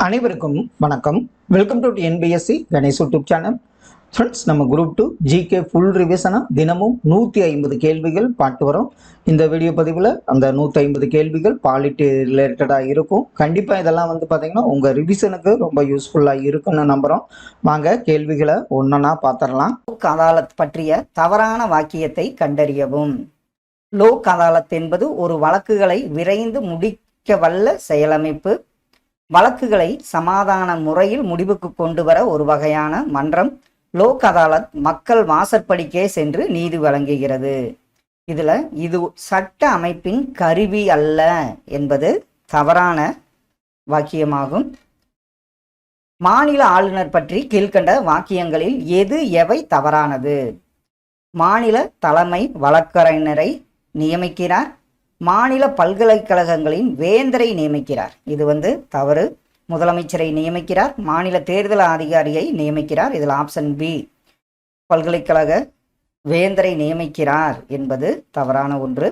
அனைவருக்கும் வணக்கம். Welcome to NPSC Ganesh YouTube channel. Friends, நம்ம குரூப் 2 ஜிகே ஃபுல் ரிவிஷனாக தினமும் 150 கேள்விகள் பார்த்து வரோம். இந்த வீடியோ பதிவில் அந்த 150 கேள்விகள் பாலிட்டி ரிலேட்டடாக இருக்கும். கண்டிப்பாக இதெல்லாம் பார்த்தீங்கன்னா உங்கள் ரிவிஷனுக்கு ரொம்ப யூஸ்ஃபுல்லாக இருக்குன்னு நம்புகிறோம். வாங்க கேள்விகளை ஒன்றா பார்த்துடலாம். லோக் அதாலத் பற்றிய தவறான வாக்கியத்தை கண்டறியவும். லோக் அதாலத் என்பது ஒரு வழக்குகளை விரைந்து முடிக்க வல்ல செயலமைப்பு. வழக்குகளை சமாதான முறையில் முடிவுக்கு கொண்டு வர ஒரு வகையான மன்றம். லோக் அதாலத் மக்கள் வாசற்படிக்கே சென்று நீதி வழங்குகிறது. இது சட்ட அமைப்பின் கருவி அல்ல என்பது தவறான வாக்கியமாகும். மாநில ஆளுநர் பற்றி கீழ்கண்ட வாக்கியங்களில் எவை தவறானது? மாநில தலைமை வழக்கறிஞரை நியமிக்கிறார். மாநில பல்கலைக்கழகங்களின் வேந்தரை நியமிக்கிறார். இது தவறு. முதலமைச்சரை நியமிக்கிறார். மாநில தேர்தல் அதிகாரியை நியமிக்கிறார். இதில் ஆப்ஷன் பி, பல்கலைக்கழக வேந்தரை நியமிக்கிறார் என்பது தவறான ஒன்று.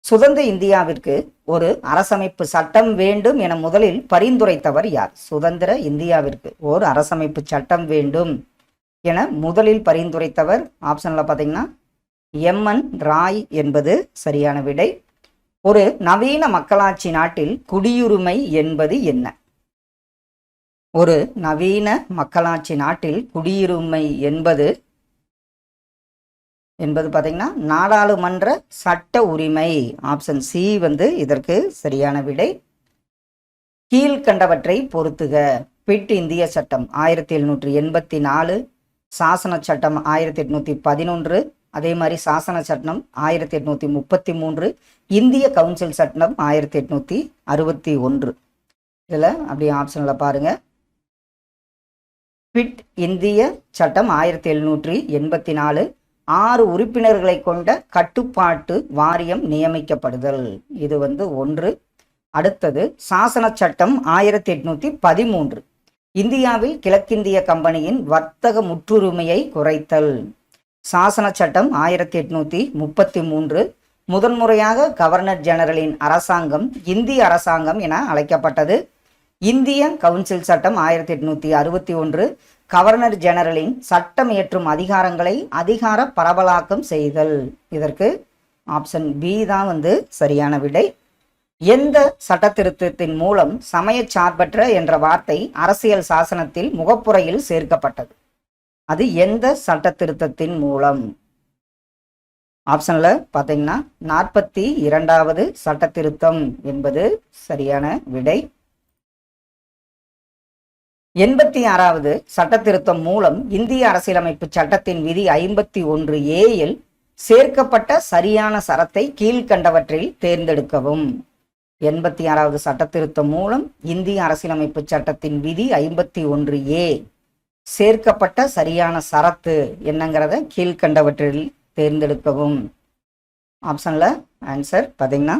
சுதந்திர இந்தியாவிற்கு ஒரு அரசமைப்பு சட்டம் வேண்டும் என முதலில் பரிந்துரைத்தவர் யார்? சுதந்திர இந்தியாவிற்கு ஒரு அரசமைப்பு சட்டம் வேண்டும் என முதலில் பரிந்துரைத்தவர் ஆப்ஷன்ல பார்த்தீங்கன்னா எம்என் ராய் என்பது சரியான விடை. ஒரு நவீன மக்களாட்சி நாட்டில் குடியுரிமை என்பது என்ன? ஒரு நவீன மக்களாட்சி நாட்டில் குடியுரிமை என்பது பார்த்தீங்கன்னா நாடாளுமன்ற சட்ட உரிமை. ஆப்ஷன் சி இதற்கு சரியான விடை. கீழ்கண்டவற்றை பொறுத்துக. பிட் இந்திய சட்டம் 1784, சாசன சட்டம் 1811, அதே மாதிரி சாசன சட்டம் 1833, இந்திய கவுன்சில் சட்டம் 1861. இதில் அப்படியே ஆப்ஷனில் பாருங்க. பிட் இந்திய சட்டம் 1784 6 உறுப்பினர்களை கொண்ட கட்டுப்பாட்டு வாரியம் நியமிக்கப்படுதல். இது 1. அடுத்தது சாசன சட்டம் 1813 இந்தியாவில் கிழக்கிந்திய கம்பெனியின் வர்த்தக முற்றுரிமையை குறைத்தல். சாசன சட்டம் 1833 முதன்முறையாக கவர்னர் ஜெனரலின் அரசாங்கம் இந்திய அரசாங்கம் என அழைக்கப்பட்டது. இந்திய கவுன்சில் சட்டம் 1861 கவர்னர் ஜெனரலின் சட்டம் இயற்றும் அதிகாரங்களை அதிகார பரவலாக்கம் செய்தல். இதற்கு ஆப்ஷன் பி தான் சரியான விடை. எந்த சட்ட திருத்தத்தின் மூலம் சமய சார்பற்ற என்ற வார்த்தை அரசியல் சாசனத்தில் முகப்புரையில் சேர்க்கப்பட்டது? அது எந்த சட்ட திருத்தத்தின் மூலம்? ஆப்ஷன்ல பார்த்தீங்கன்னா 42வது சட்ட திருத்தம் என்பது சரியான விடை. 86வது சட்ட திருத்தம் மூலம் இந்திய அரசியலமைப்பு சட்டத்தின் விதி 51A சேர்க்கப்பட்ட சரியான சரத்தை கீழ்கண்டவற்றில் தேர்ந்தெடுக்கவும். 86வது சட்ட திருத்தம் மூலம் இந்திய அரசியலமைப்பு சட்டத்தின் விதி 51A சேர்க்கப்பட்ட சரியான சரத்து என்னங்கிறத கீழ்கண்டவற்றில் தேர்ந்தெடுக்கவும். ஆப்ஷன்ல ஆன்சர் பார்த்தீங்கன்னா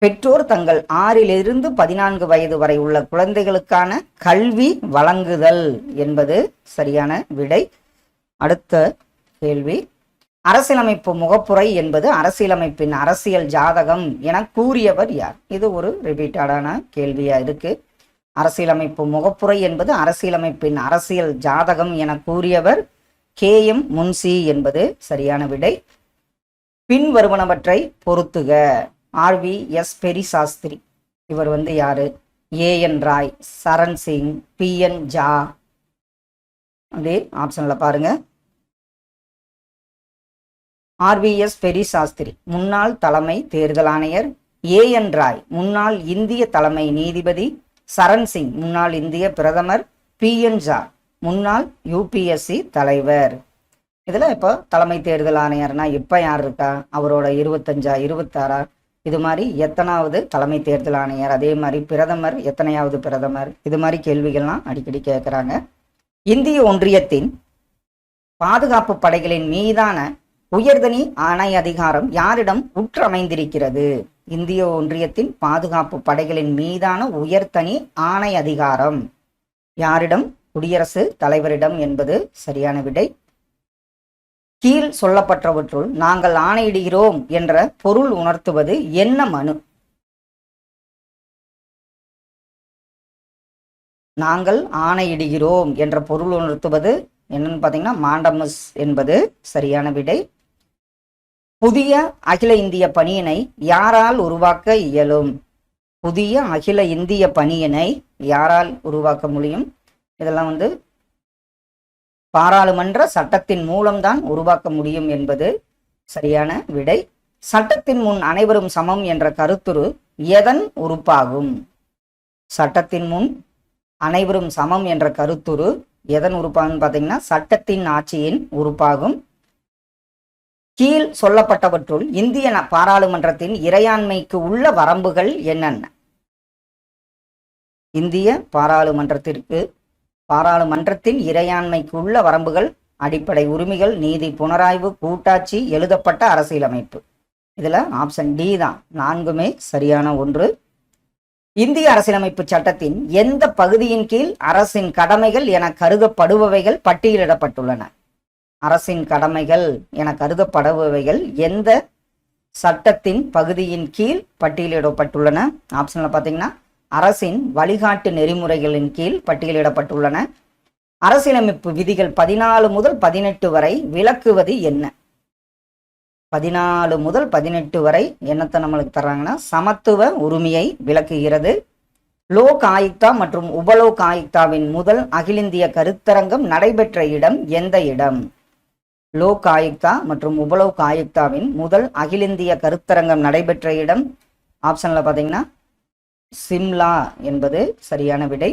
பெற்றோர் தங்கள் 6லிருந்து 14 வயது வரை உள்ள குழந்தைகளுக்கான கல்வி வழங்குதல் என்பது சரியான விடை. அடுத்த கேள்வி, அரசியலமைப்பு முகப்புரை என்பது அரசியலமைப்பின் அரசியல் ஜாதகம் என கூறியவர் யார்? இது ஒரு ரிப்பீட்டடான கேள்வியா இருக்கு. அரசியலமைப்பு முகப்புரை என்பது அரசியலமைப்பின் அரசியல் ஜாதகம் என கூறியவர் KM முன்சி என்பது சரியான விடை. பின் வருவனவற்றை பொறுத்துக. RVS பெரி சாஸ்திரி இவர் யாரு? AN ராய், சரண் சிங், PN ஜா. அப்படியே ஆப்ஷன்ல பாருங்க. RVS பெரி சாஸ்திரி முன்னாள் தலைமை தேர்தல் ஆணையர், AN ராய் முன்னாள் இந்திய தலைமை நீதிபதி, சரண் சிங் முன்னாள் இந்திய பிரதமர், PN ஜா முன்னாள் UPSC தலைவர். இதுல இப்போ தலைமை தேர்தல் ஆணையர்னா இப்ப யார் இருக்கா? அவரோட 25ஆ 26ஆ இது மாதிரி எத்தனாவது தலைமை தேர்தல் ஆணையர்? அதே மாதிரி பிரதமர் எத்தனையாவது பிரதமர்? இது மாதிரி கேள்விகள்லாம் அடிக்கடி கேட்குறாங்க. இந்திய ஒன்றியத்தின் பாதுகாப்பு படைகளின் மீதான உயர்தனி ஆணை அதிகாரம் யாரிடம் உற்றமைந்திருக்கிறது? இந்திய ஒன்றியத்தின் பாதுகாப்பு படைகளின் மீதான உயர்தனி ஆணை அதிகாரம் யாரிடம்? குடியரசு தலைவரிடம் என்பது சரியான விடை. கீழ் சொல்லப்பட்டவற்றுள் நாங்கள் ஆணையிடுகிறோம் என்ற பொருள் உணர்த்துவது என்ன மனு? நாங்கள் ஆணையிடுகிறோம் என்ற பொருள் உணர்த்துவது என்னன்னு பார்த்தீங்கன்னா மாண்டமஸ் என்பது சரியான விடை. புதிய அகில இந்திய பணியினை யாரால் உருவாக்க இயலும்? புதிய அகில இந்திய பணியினை யாரால் உருவாக்க முடியும்? இதெல்லாம் பாராளுமன்ற சட்டத்தின் மூலம்தான் உருவாக்க முடியும் என்பது சரியான விடை. சட்டத்தின் முன் அனைவரும் சமம் என்ற கருத்துரு எதன் உறுப்பாகும்? சட்டத்தின் முன் அனைவரும் சமம் என்ற கருத்துரு எதன் உறுப்பாகும் பார்த்தீங்கன்னா சட்டத்தின் ஆட்சியின் உறுப்பாகும். கீழ் சொல்லப்பட்டவற்றுள் இந்திய பாராளுமன்றத்தின் இறையாண்மைக்கு உள்ள வரம்புகள் என்னென்ன? இந்திய பாராளுமன்றத்தின் இறையாண்மைக்கு உள்ள வரம்புகள் அடிப்படை உரிமைகள், நீதி, புனராய்வு, கூட்டாட்சி, எழுதப்பட்ட அரசியலமைப்பு. இதுல ஆப்ஷன் டி தான் 4மே சரியான ஒன்று. இந்திய அரசியலமைப்பு சட்டத்தின் எந்த பகுதியின் கீழ் அரசின் கடமைகள் என கருதப்படுபவைகள் பட்டியலிடப்பட்டுள்ளன? அரசின் கடமைகள் என கருதப்படுபவைகள் எந்த சட்டத்தின் பகுதியின் கீழ் பட்டியலிடப்பட்டுள்ளன? ஆப்ஷன்ல பார்த்தீங்கன்னா அரசின் வழிகாட்டு நெறிமுறைகளின் கீழ் பட்டியலிடப்பட்டுள்ளன. அரசியலமைப்பு விதிகள் 14 முதல் 18 வரை விளக்குவது என்ன? 14 முதல் 18 வரை என்னத்தை நம்மளுக்கு தர்றாங்கன்னா சமத்துவ உரிமையை விளக்குகிறது. லோக் ஆயுக்தா மற்றும் உபலோக் ஆயுக்தாவின் முதல் அகில இந்திய கருத்தரங்கம் நடைபெற்ற இடம் எந்த இடம்? லோக் ஆயுக்தா மற்றும் உபலோக் ஆயுக்தாவின் முதல் அகில இந்திய கருத்தரங்கம் நடைபெற்ற இடம் ஆப்ஷன்ல பார்த்தீங்கன்னா சிம்லா என்பது சரியான விடை.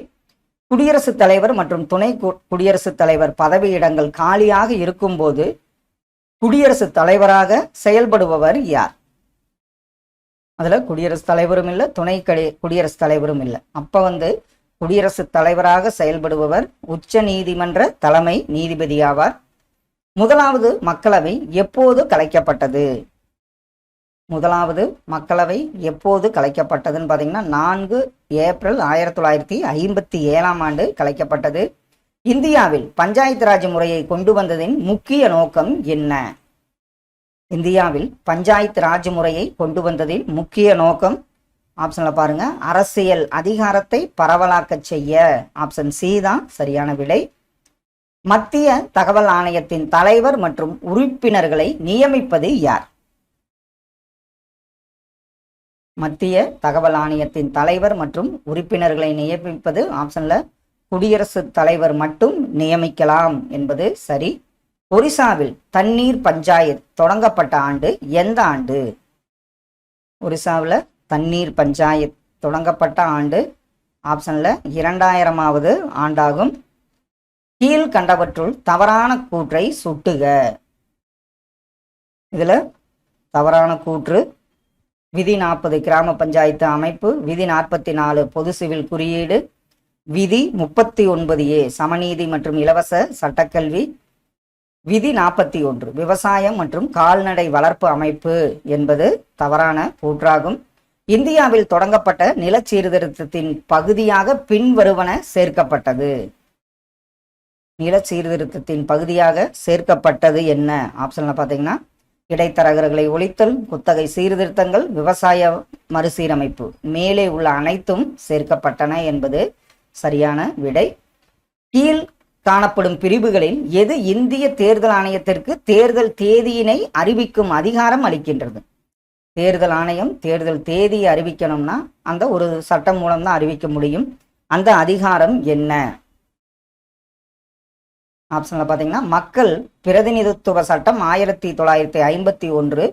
குடியரசுத் தலைவர் மற்றும் துணை குடியரசுத் தலைவர் பதவியிடங்கள் காலியாக இருக்கும்போது குடியரசுத் தலைவராக செயல்படுபவர் யார்? அதுல குடியரசுத் தலைவரும் இல்லை, துணை குடியரசுத் தலைவரும் இல்லை. அப்ப குடியரசுத் தலைவராக செயல்படுபவர் உச்ச நீதிமன்ற தலைமை நீதிபதி ஆவார். முதலாவது மக்களவை எப்போது கலைக்கப்பட்டது? முதலாவது மக்களவை எப்போது கலைக்கப்பட்டதுன்னு பார்த்தீங்கன்னா 4 ஏப்ரல் 1957 கலைக்கப்பட்டது. இந்தியாவில் பஞ்சாயத்து ராஜ் முறையை கொண்டு வந்ததின் முக்கிய நோக்கம் என்ன? இந்தியாவில் பஞ்சாயத்து ராஜ் முறையை கொண்டு வந்ததின் முக்கிய நோக்கம் ஆப்ஷன்ல பாருங்க அரசியல் அதிகாரத்தை பரவலாக்க செய்ய. ஆப்ஷன் சி தான் சரியான விடை. மத்திய தகவல் ஆணையத்தின் தலைவர் மற்றும் உறுப்பினர்களை நியமிப்பது யார்? மத்திய தகவல் ஆணையத்தின் தலைவர் மற்றும் உறுப்பினர்களை நியமிப்பது ஆப்ஷன்ல குடியரசுத் தலைவர் மட்டும் நியமிக்கலாம் என்பது சரி. ஒரிசாவில் தண்ணீர் பஞ்சாயத் தொடங்கப்பட்ட ஆண்டு எந்த ஆண்டு? ஒரிசாவில் தண்ணீர் பஞ்சாயத் தொடங்கப்பட்ட ஆண்டு ஆப்ஷன்ல 2000வது ஆண்டாகும். கீழ்கண்டவற்றுள் தவறான கூற்றை சுட்டுக. இதுல தவறான கூற்று விதி 40 கிராம பஞ்சாயத்து அமைப்பு, விதி 44 பொது சிவில் குறியீடு, விதி 39A சமநீதி மற்றும் இலவச சட்டக்கல்வி, விதி 41 விவசாயம் மற்றும் கால்நடை வளர்ப்பு அமைப்பு என்பது தவறான கூற்றாகும். இந்தியாவில் தொடங்கப்பட்ட நில சீர்திருத்தத்தின் பகுதியாக பின்வருவன சேர்க்கப்பட்டது. நில சீர்திருத்தத்தின் பகுதியாக சேர்க்கப்பட்டது என்ன? ஆப்ஷன்ல பார்த்தீங்கன்னா இடைத்தரகர்களை ஒழித்தல், குத்தகை சீர்திருத்தங்கள், விவசாய மறுசீரமைப்பு. மேலே உள்ள அனைத்தும் சேர்க்கப்பட்டன என்பது சரியான விடை. கீழ் காணப்படும் பிரிவுகளில் எது இந்திய தேர்தல் ஆணையத்திற்கு தேர்தல் தேதியினை அறிவிக்கும் அதிகாரம் அளிக்கின்றது? தேர்தல் ஆணையம் தேர்தல் தேதியை அறிவிக்கணும்னா அந்த ஒரு சட்டம் மூலம் தான் அறிவிக்க முடியும். அந்த அதிகாரம் என்ன? ஆப்ஷன்ல பார்த்தீங்கன்னா மக்கள் பிரதிநிதித்துவ சட்டம் 1951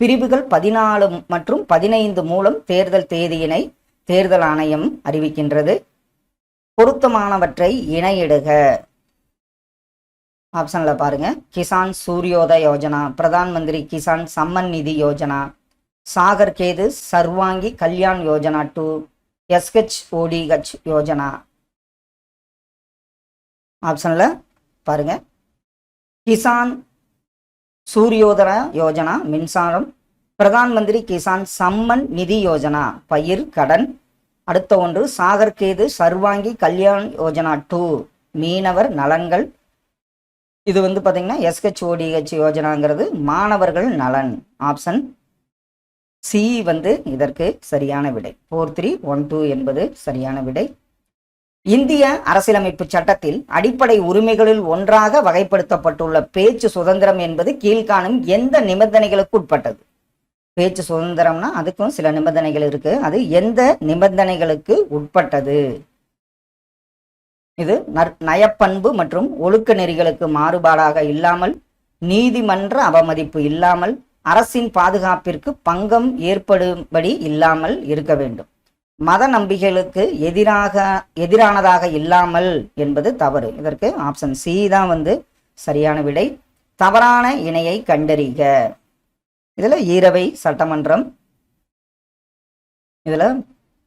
பிரிவுகள் 14 மற்றும் 15 மூலம் தேர்தல் தேதியினை தேர்தல் ஆணையம் அறிவிக்கின்றது. பொருத்தமானவற்றை இணையிடுக. ஆப்ஷன்ல பாருங்க கிசான் சூரியோதய யோஜனா, பிரதான் மந்திரி கிசான் சம்மன் நிதி யோஜனா, சாகர் கேது சர்வாங்கி கல்யாண் யோஜனா 2, SHODH யோஜனா. ஆப்ஷன்ல பாருங்க கிசான் சூரியோதய யோஜனா மின்சாரம், பிரதான் மந்திரி கிசான் சம்மன் நிதி யோஜனா பயிர் கடன். அடுத்த ஒன்று சாகர் கேது சர்வாங்கி கல்யாண் யோஜனா 2 மீனவர் நலன்கள். இது பார்த்தீங்கன்னா SHODH யோஜனாங்கிறது மாணவர்கள் நலன். ஆப்ஷன் சி இதற்கு சரியான விடை. 4312 என்பது சரியான விடை. இந்திய அரசியலமைப்பு சட்டத்தில் அடிப்படை உரிமைகளில் ஒன்றாக வகைப்படுத்தப்பட்டுள்ள பேச்சு சுதந்திரம் என்பது கீழ்காணும் எந்த நிபந்தனைகளுக்கு உட்பட்டது? பேச்சு சுதந்திரம்னா அதுக்கும் சில நிபந்தனைகள் இருக்கு. அது எந்த நிபந்தனைகளுக்கு உட்பட்டது? இது நயப்பண்பு மற்றும் ஒழுக்க நெறிகளுக்கு மாறுபாடாக இல்லாமல், நீதிமன்ற அவமதிப்பு இல்லாமல், அரசின் பாதுகாப்பிற்கு பங்கம் ஏற்படும்படி இல்லாமல் இருக்க வேண்டும், மத நம்பிக்கைகளுக்கு எதிரானதாக இல்லாமல் என்பது தவறு. இதற்கு ஆப்ஷன் சி தான் சரியான விடை. தவறான இணையை கண்டறிக. இதுல ஈரவை சட்டமன்றம், இதுல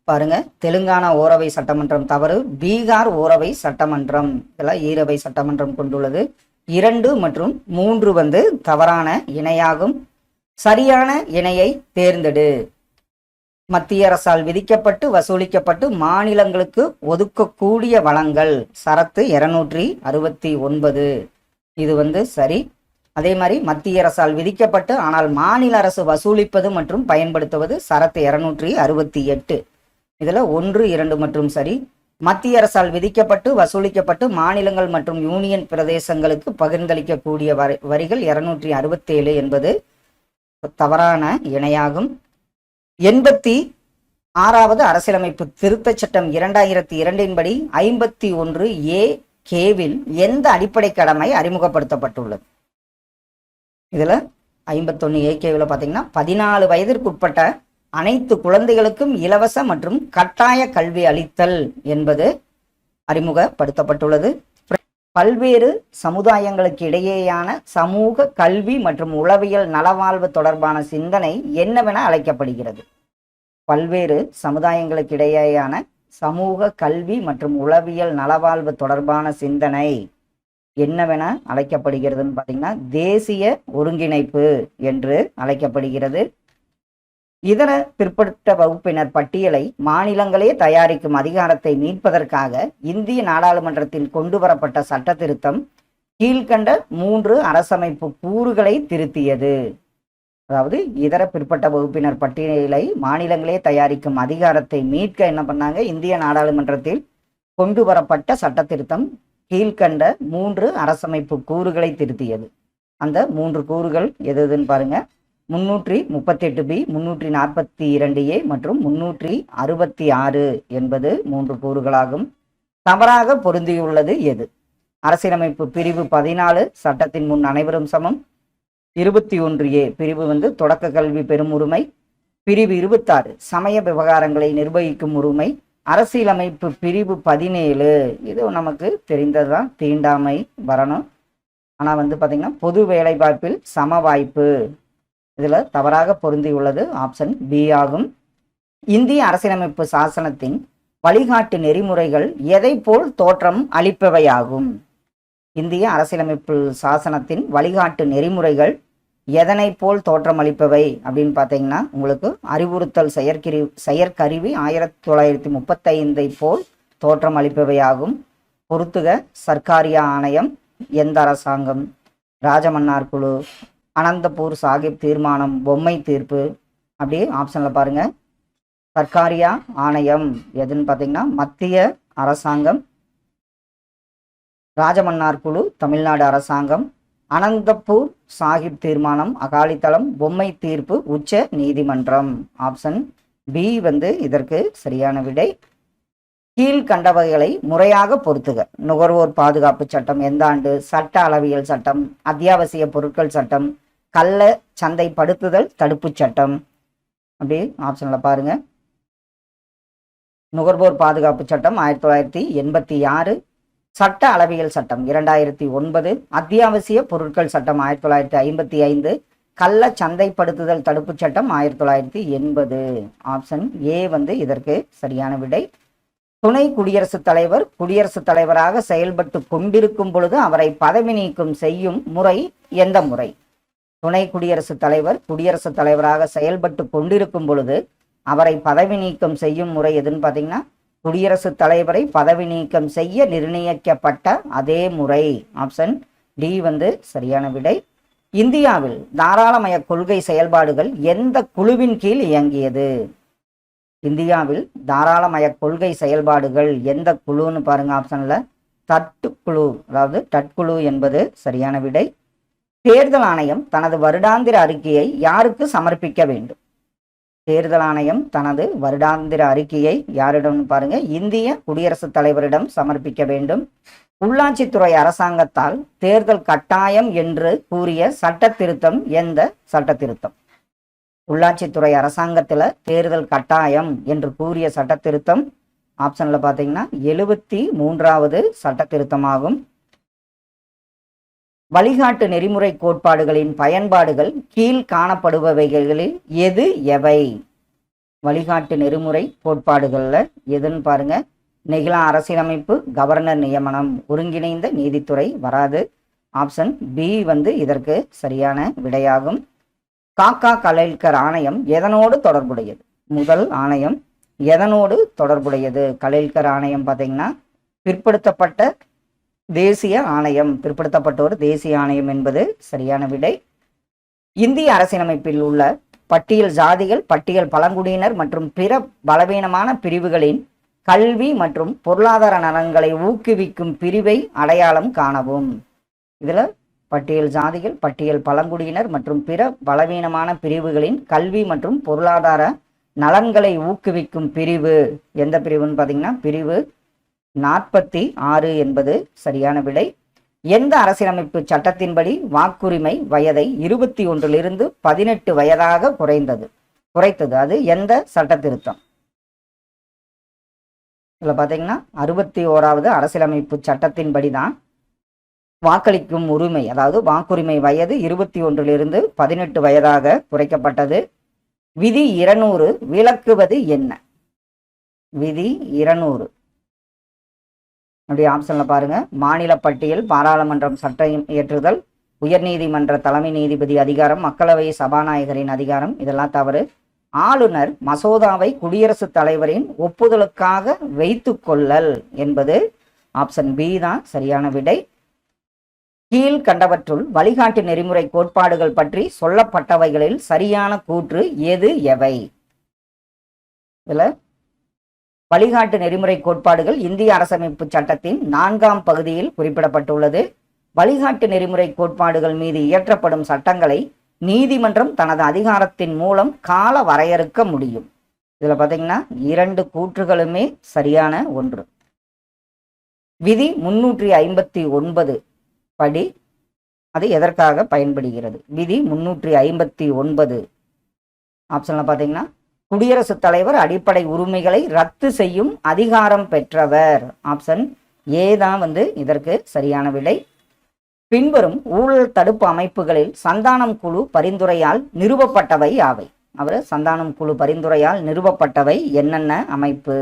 பாருங்க தெலுங்கானா ஓரவை சட்டமன்றம் தவறு, பீகார் ஓரவை சட்டமன்றம் இதெல்லாம் ஈரவை சட்டமன்றம் கொண்டுள்ளது. 2 மற்றும் 3 தவறான இணையாகும். சரியான இணையை தேர்ந்தெடு. மத்திய அரசால் விதிக்கப்பட்டு வசூலிக்கப்பட்டு மாநிலங்களுக்கு ஒதுக்கக்கூடிய வளங்கள் சரத்து 269. இது சரி. அதே மாதிரி மத்திய அரசால் விதிக்கப்பட்டு ஆனால் மாநில அரசு வசூலிப்பது மற்றும் பயன்படுத்துவது சரத்து 268. இதுல 1, 2 மற்றும் சரி. மத்திய அரசால் விதிக்கப்பட்டு வசூலிக்கப்பட்டு மாநிலங்கள் மற்றும் யூனியன் பிரதேசங்களுக்கு பகிர்ந்தளிக்கக்கூடிய வரிகள் 267 என்பது தவறான இணையாகும். 86வது அரசியலமைப்பு திருத்தச் சட்டம் 2002 படி 51A(k)வில் எந்த அடிப்படை கடமை அறிமுகப்படுத்தப்பட்டுள்ளது? இதுல 51A(k)வில் பார்த்தீங்கன்னா 14 வயதிற்குட்பட்ட அனைத்து குழந்தைகளுக்கும் இலவச மற்றும் கட்டாய கல்வி அளித்தல் என்பது அறிமுகப்படுத்தப்பட்டுள்ளது. பல்வேறு சமுதாயங்களுக்கு இடையேயான சமூக கல்வி மற்றும் உளவியல் நலவாழ்வு தொடர்பான சிந்தனை என்னவென அழைக்கப்படுகிறது? பல்வேறு சமுதாயங்களுக்கு இடையேயான சமூக கல்வி மற்றும் உளவியல் நலவாழ்வு தொடர்பான சிந்தனை என்னவென அழைக்கப்படுகிறதுன்னு பார்த்தீங்கன்னா தேசிய ஒருங்கிணைப்பு என்று அழைக்கப்படுகிறது. இதர பிற்படுத்த வகுப்பினர் பட்டியலை மாநிலங்களே தயாரிக்கும் அதிகாரத்தை மீட்பதற்காக இந்திய நாடாளுமன்றத்தில் கொண்டு வரப்பட்ட சட்ட திருத்தம் கீழ்கண்ட 3 அரசமைப்பு கூறுகளை திருத்தியது. அதாவது இதர பிற்பட்ட வகுப்பினர் பட்டியலை மாநிலங்களே தயாரிக்கும் அதிகாரத்தை மீட்க என்ன பண்ணாங்க? இந்திய நாடாளுமன்றத்தில் கொண்டு வரப்பட்ட சட்ட திருத்தம் கீழ்கண்ட 3 அரசமைப்பு கூறுகளை திருத்தியது. அந்த 3 கூறுகள் எதுன்னு பாருங்க. 338B, 342A மற்றும் 366 என்பது 3 கூறுகளாகும். தவறாக பொருந்தியுள்ளது எது? அரசியலமைப்பு பிரிவு 14 சட்டத்தின் முன் அனைவரும் சமம். 21A பிரிவு தொடக்க கல்வி பெறும் உரிமை. பிரிவு 26 சமய விவகாரங்களை நிர்வகிக்கும் உரிமை. அரசியலமைப்பு பிரிவு 17 இது நமக்கு தெரிந்ததுதான், தீண்டாமை வரணும். ஆனா பாத்தீங்கன்னா பொது வேலை வாய்ப்பில் சம வாய்ப்பு. இதுல தவறாக பொருந்தியுள்ளது ஆப்ஷன் பி ஆகும். இந்திய அரசியலமைப்பு சாசனத்தின் வழிகாட்டு நெறிமுறைகள் எதை போல் தோற்றம் அளிப்பவையாகும்? இந்திய அரசியலமைப்பு சாசனத்தின் வழிகாட்டு நெறிமுறைகள் எதனை போல் தோற்றம் அளிப்பவை அப்படின்னு பார்த்தீங்கன்னா உங்களுக்கு அறிவுறுத்தல் செயற்கருவி 1935 போல் தோற்றம் அளிப்பவையாகும். பொறுத்துக. சர்க்காரியா ஆணையம் எந்த அரசாங்கம்? ராஜமன்னார் குழு, அனந்தபூர் சாஹிப் தீர்மானம், பொம்மை தீர்ப்பு. அப்படியே ஆப்ஷன்ல பாருங்க. சர்க்காரியா ஆணையம் எதுன்னு பார்த்தீங்கன்னா மத்திய அரசாங்கம். ராஜமன்னார் குழு தமிழ்நாடு அரசாங்கம். அனந்தபூர் சாஹிப் தீர்மானம் அகாலிதளம், பொம்மை தீர்ப்பு உச்ச நீதிமன்றம். ஆப்ஷன் பி இதற்கு சரியான விடை. கீழ்கண்டவைகளை முறையாக பொறுத்துக. நுகர்வோர் பாதுகாப்பு சட்டம் எந்த ஆண்டு? சட்ட அளவியல் சட்டம், அத்தியாவசிய பொருட்கள் சட்டம், கள்ள சந்தைப்படுத்துதல் தடுப்பு சட்டம். அப்படி ஆப்ஷன்ல பாருங்க. நுகர்வோர் பாதுகாப்பு சட்டம் 1986, சட்ட அளவியல் சட்டம் 2009, அத்தியாவசிய பொருட்கள் சட்டம் 1955, கள்ள சந்தைப்படுத்துதல் தடுப்பு சட்டம் 1980. ஆப்ஷன் ஏ இதற்கு சரியான விடை. துணை குடியரசுத் தலைவர் குடியரசுத் தலைவராக செயல்பட்டு கொண்டிருக்கும் பொழுது அவரை பதவி நீக்கம் செய்யும் முறை எந்த முறை? துணை குடியரசுத் தலைவர் குடியரசுத் தலைவராக செயல்பட்டு கொண்டிருக்கும் பொழுது அவரை பதவி நீக்கம் செய்யும் முறை எதுன்னு பார்த்தீங்கன்னா குடியரசுத் தலைவரை பதவி நீக்கம் செய்ய நிர்ணயிக்கப்பட்ட அதே முறை. ஆப்ஷன் டி சரியான விடை. இந்தியாவில் தாராளமய கொள்கை செயல்பாடுகள் எந்த குழுவின் கீழ் இயங்கியது? இந்தியாவில் தாராளமய கொள்கை செயல்பாடுகள் எந்த குழுன்னு பாருங்க ஆப்ஷன்ல தட்டுக்குழு, அதாவது தட்குழு என்பது சரியான விடை. தேர்தல் ஆணையம் தனது வருடாந்திர அறிக்கையை யாருக்கு சமர்ப்பிக்க வேண்டும்? தேர்தல் ஆணையம் தனது வருடாந்திர அறிக்கையை யாரிடம் பாருங்க, இந்திய குடியரசுத் தலைவரிடம் சமர்ப்பிக்க வேண்டும். உள்ளாட்சித்துறை அரசாங்கத்தால் தேர்தல் கட்டாயம் என்று கூறிய சட்ட திருத்தம் எந்த சட்ட திருத்தம்? உள்ளாட்சித்துறை அரசாங்கத்தில் தேர்தல் கட்டாயம் என்று கூறிய சட்ட திருத்தம் ஆப்ஷன்ல பாத்தீங்கன்னா 73வது சட்ட திருத்தமாகும். வழிகாட்டு நெறிமுறை கோட்பாடுகளின் பயன்பாடுகள் கீழ் காணப்படுபவைகளில் எது எவை? வழிகாட்டு நெறிமுறை கோட்பாடுகள்ல எதுன்னு பாருங்க, நெகிழா அரசியலமைப்பு, கவர்னர் நியமனம், ஒருங்கிணைந்த நீதித்துறை வராது. ஆப்ஷன் பி இதற்கு சரியான விடையாகும். காக்கா கலேல்கர் ஆணையம் எதனோடு தொடர்புடையது? முதல் ஆணையம் எதனோடு தொடர்புடையது? கலேல்கர் ஆணையம் பார்த்தீங்கன்னா பிற்படுத்தப்பட்ட தேசிய ஆணையம், பிற்படுத்தப்பட்டோர் தேசிய ஆணையம் என்பது சரியான விடை. இந்திய அரசியலமைப்பில் உள்ள பட்டியல் ஜாதிகள், பட்டியல் பழங்குடியினர் மற்றும் பிற பலவீனமான பிரிவுகளின் கல்வி மற்றும் பொருளாதார நலன்களை ஊக்குவிக்கும் பிரிவை அடையாளம் காணவும். இதுல பட்டியல் ஜாதிகள், பட்டியல் பழங்குடியினர் மற்றும் பிற பலவீனமான பிரிவுகளின் கல்வி மற்றும் பொருளாதார நலன்களை ஊக்குவிக்கும் பிரிவு எந்த பிரிவுன்னு பார்த்தீங்கன்னா பிரிவு 46 என்பது சரியான விடை. எந்த அரசியலமைப்பு சட்டத்தின்படி வாக்குரிமை வயதை 21 18 வயதாக குறைத்தது? அது எந்த சட்ட திருத்தம்? இதில் பார்த்தீங்கன்னா 61வது அரசியலமைப்பு சட்டத்தின்படி தான் வாக்களிக்கும் உரிமை, அதாவது வாக்குரிமை வயது 21 18 வயதாக குறைக்கப்பட்டது. விதி 200 விளக்குவது என்ன? விதி 200 அப்படி ஆப்ஷன்ல பாருங்க, மாநில பட்டியல், பாராளுமன்றம் சட்டம் இயற்றுதல், உயர்நீதிமன்ற தலைமை நீதிபதி அதிகாரம், மக்களவை சபாநாயகரின் அதிகாரம், இதெல்லாம் தவறு. ஆளுநர் மசோதாவை குடியரசுத் தலைவரின் ஒப்புதலுக்காக வைத்துக் கொள்ளல் என்பது ஆப்ஷன் பி தான் சரியான விடை. கீழ் கண்டவற்றுள் வழிகாட்டு நெறிமுறை கோட்பாடுகள் பற்றி சொல்லப்பட்டவைகளில் சரியான கூற்று எது எவை? இதுல வழிகாட்டு நெறிமுறை கோட்பாடுகள் இந்திய அரசமைப்பு சட்டத்தின் 4ஆம் பகுதியில் குறிப்பிடப்பட்டுள்ளது. வழிகாட்டு நெறிமுறை கோட்பாடுகள் மீது இயற்றப்படும் சட்டங்களை நீதிமன்றம் தனது அதிகாரத்தின் மூலம் கால வரையறுக்க முடியும். இதுல பாத்தீங்கன்னா 2 கூற்றுகளுமே சரியான ஒன்று. விதி 359 படி அது எதற்காக பயன்படுகிறது? விதி 359 ஆப்ஷன்ல பாத்தீங்கன்னா குடியரசுத் தலைவர் அடிப்படை உரிமைகளை ரத்து செய்யும் அதிகாரம் பெற்றவர். ஆப்ஷன் ஏ தான் இதற்கு சரியான விடை. பின்வரும் ஊழல் தடுப்பு அமைப்புகளில் சந்தானம் குழு பரிந்துரையால் நிறுவப்பட்டவை யாவை? அவர் சந்தானம் குழு பரிந்துரையால் நிறுவப்பட்டவை என்னென்ன அமைப்பு?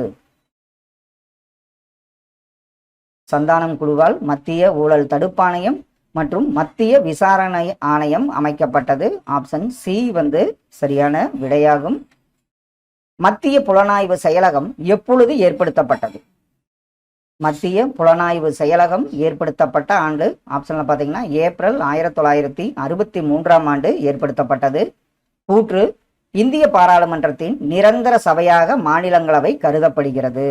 சந்தானம் குழுவால் மத்திய ஊழல் தடுப்பாணையம் மற்றும் மத்திய விசாரணை ஆணையம் அமைக்கப்பட்டது. ஆப்ஷன் சி சரியான விடையாகும். மத்திய புலனாய்வு செயலகம் எப்பொழுது ஏற்படுத்தப்பட்டது? மத்திய புலனாய்வு செயலகம் ஏற்படுத்தப்பட்ட ஆண்டு ஆப்ஷன்ல பாத்தீங்கன்னா ஏப்ரல் 1963ஆம் ஆண்டு ஏற்படுத்தப்பட்டது. கூற்று இந்திய பாராளுமன்றத்தின் நிரந்தர சபையாக மாநிலங்களவை கருதப்படுகிறது.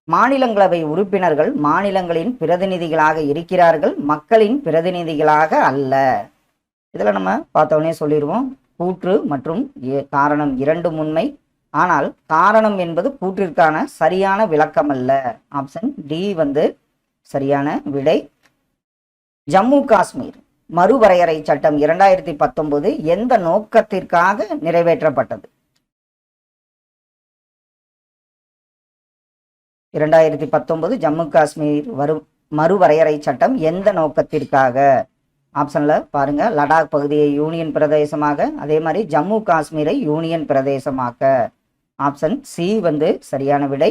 மாநிலங்களவை உறுப்பினர்கள் மாநிலங்களின் பிரதிநிதிகளாக இருக்கிறார்கள், மக்களின் பிரதிநிதிகளாக அல்ல. இதுல நம்ம பார்த்தோன்னே சொல்லிடுவோம், கூற்று மற்றும் காரணம் இரண்டும் உண்மை. ஆனால் காரணம் என்பது கூற்றிற்கான சரியான விளக்கம் அல்ல. ஆப்ஷன் டி சரியான விடை. ஜம்மு காஷ்மீர் மறுவரையறை சட்டம் 2019 எந்த நோக்கத்திற்காக நிறைவேற்றப்பட்டது? 2019 ஜம்மு காஷ்மீர் மறுவரையறை சட்டம் எந்த நோக்கத்திற்காக? ஆப்ஷன்ல பாருங்க, லடாக் பகுதியை யூனியன் பிரதேசமாக, அதே மாதிரி ஜம்மு காஷ்மீரை யூனியன் பிரதேசமாக்க. ஆப்ஷன் சி சரியான விடை.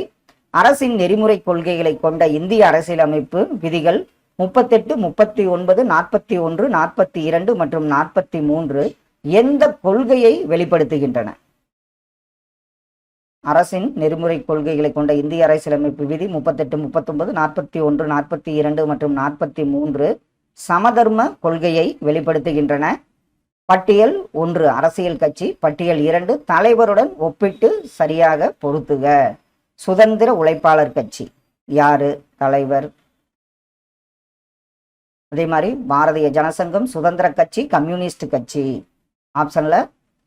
அரசின் நெறிமுறை கொள்கைகளை கொண்ட இந்திய அரசியலமைப்பு விதிகள் 38, 39, 41, 42 மற்றும் 43 எந்த கொள்கையை வெளிப்படுத்துகின்றன? அரசின் நெறிமுறை கொள்கைகளை கொண்ட இந்திய அரசியலமைப்பு விதி 38, 39, 41, 42 மற்றும் 43 சமதர்ம கொள்கையை வெளிப்படுத்துகின்றன. பட்டியல் 1 அரசியல் கட்சி, பட்டியல் 2 தலைவருடன் ஒப்பிட்டு சரியாக பொருத்துக. சுதந்திர உழைப்பாளர் கட்சி யாரு தலைவர்? அதே மாதிரி பாரதிய ஜனசங்கம், சுதந்திர கட்சி, கம்யூனிஸ்ட் கட்சி. ஆப்ஷன்ல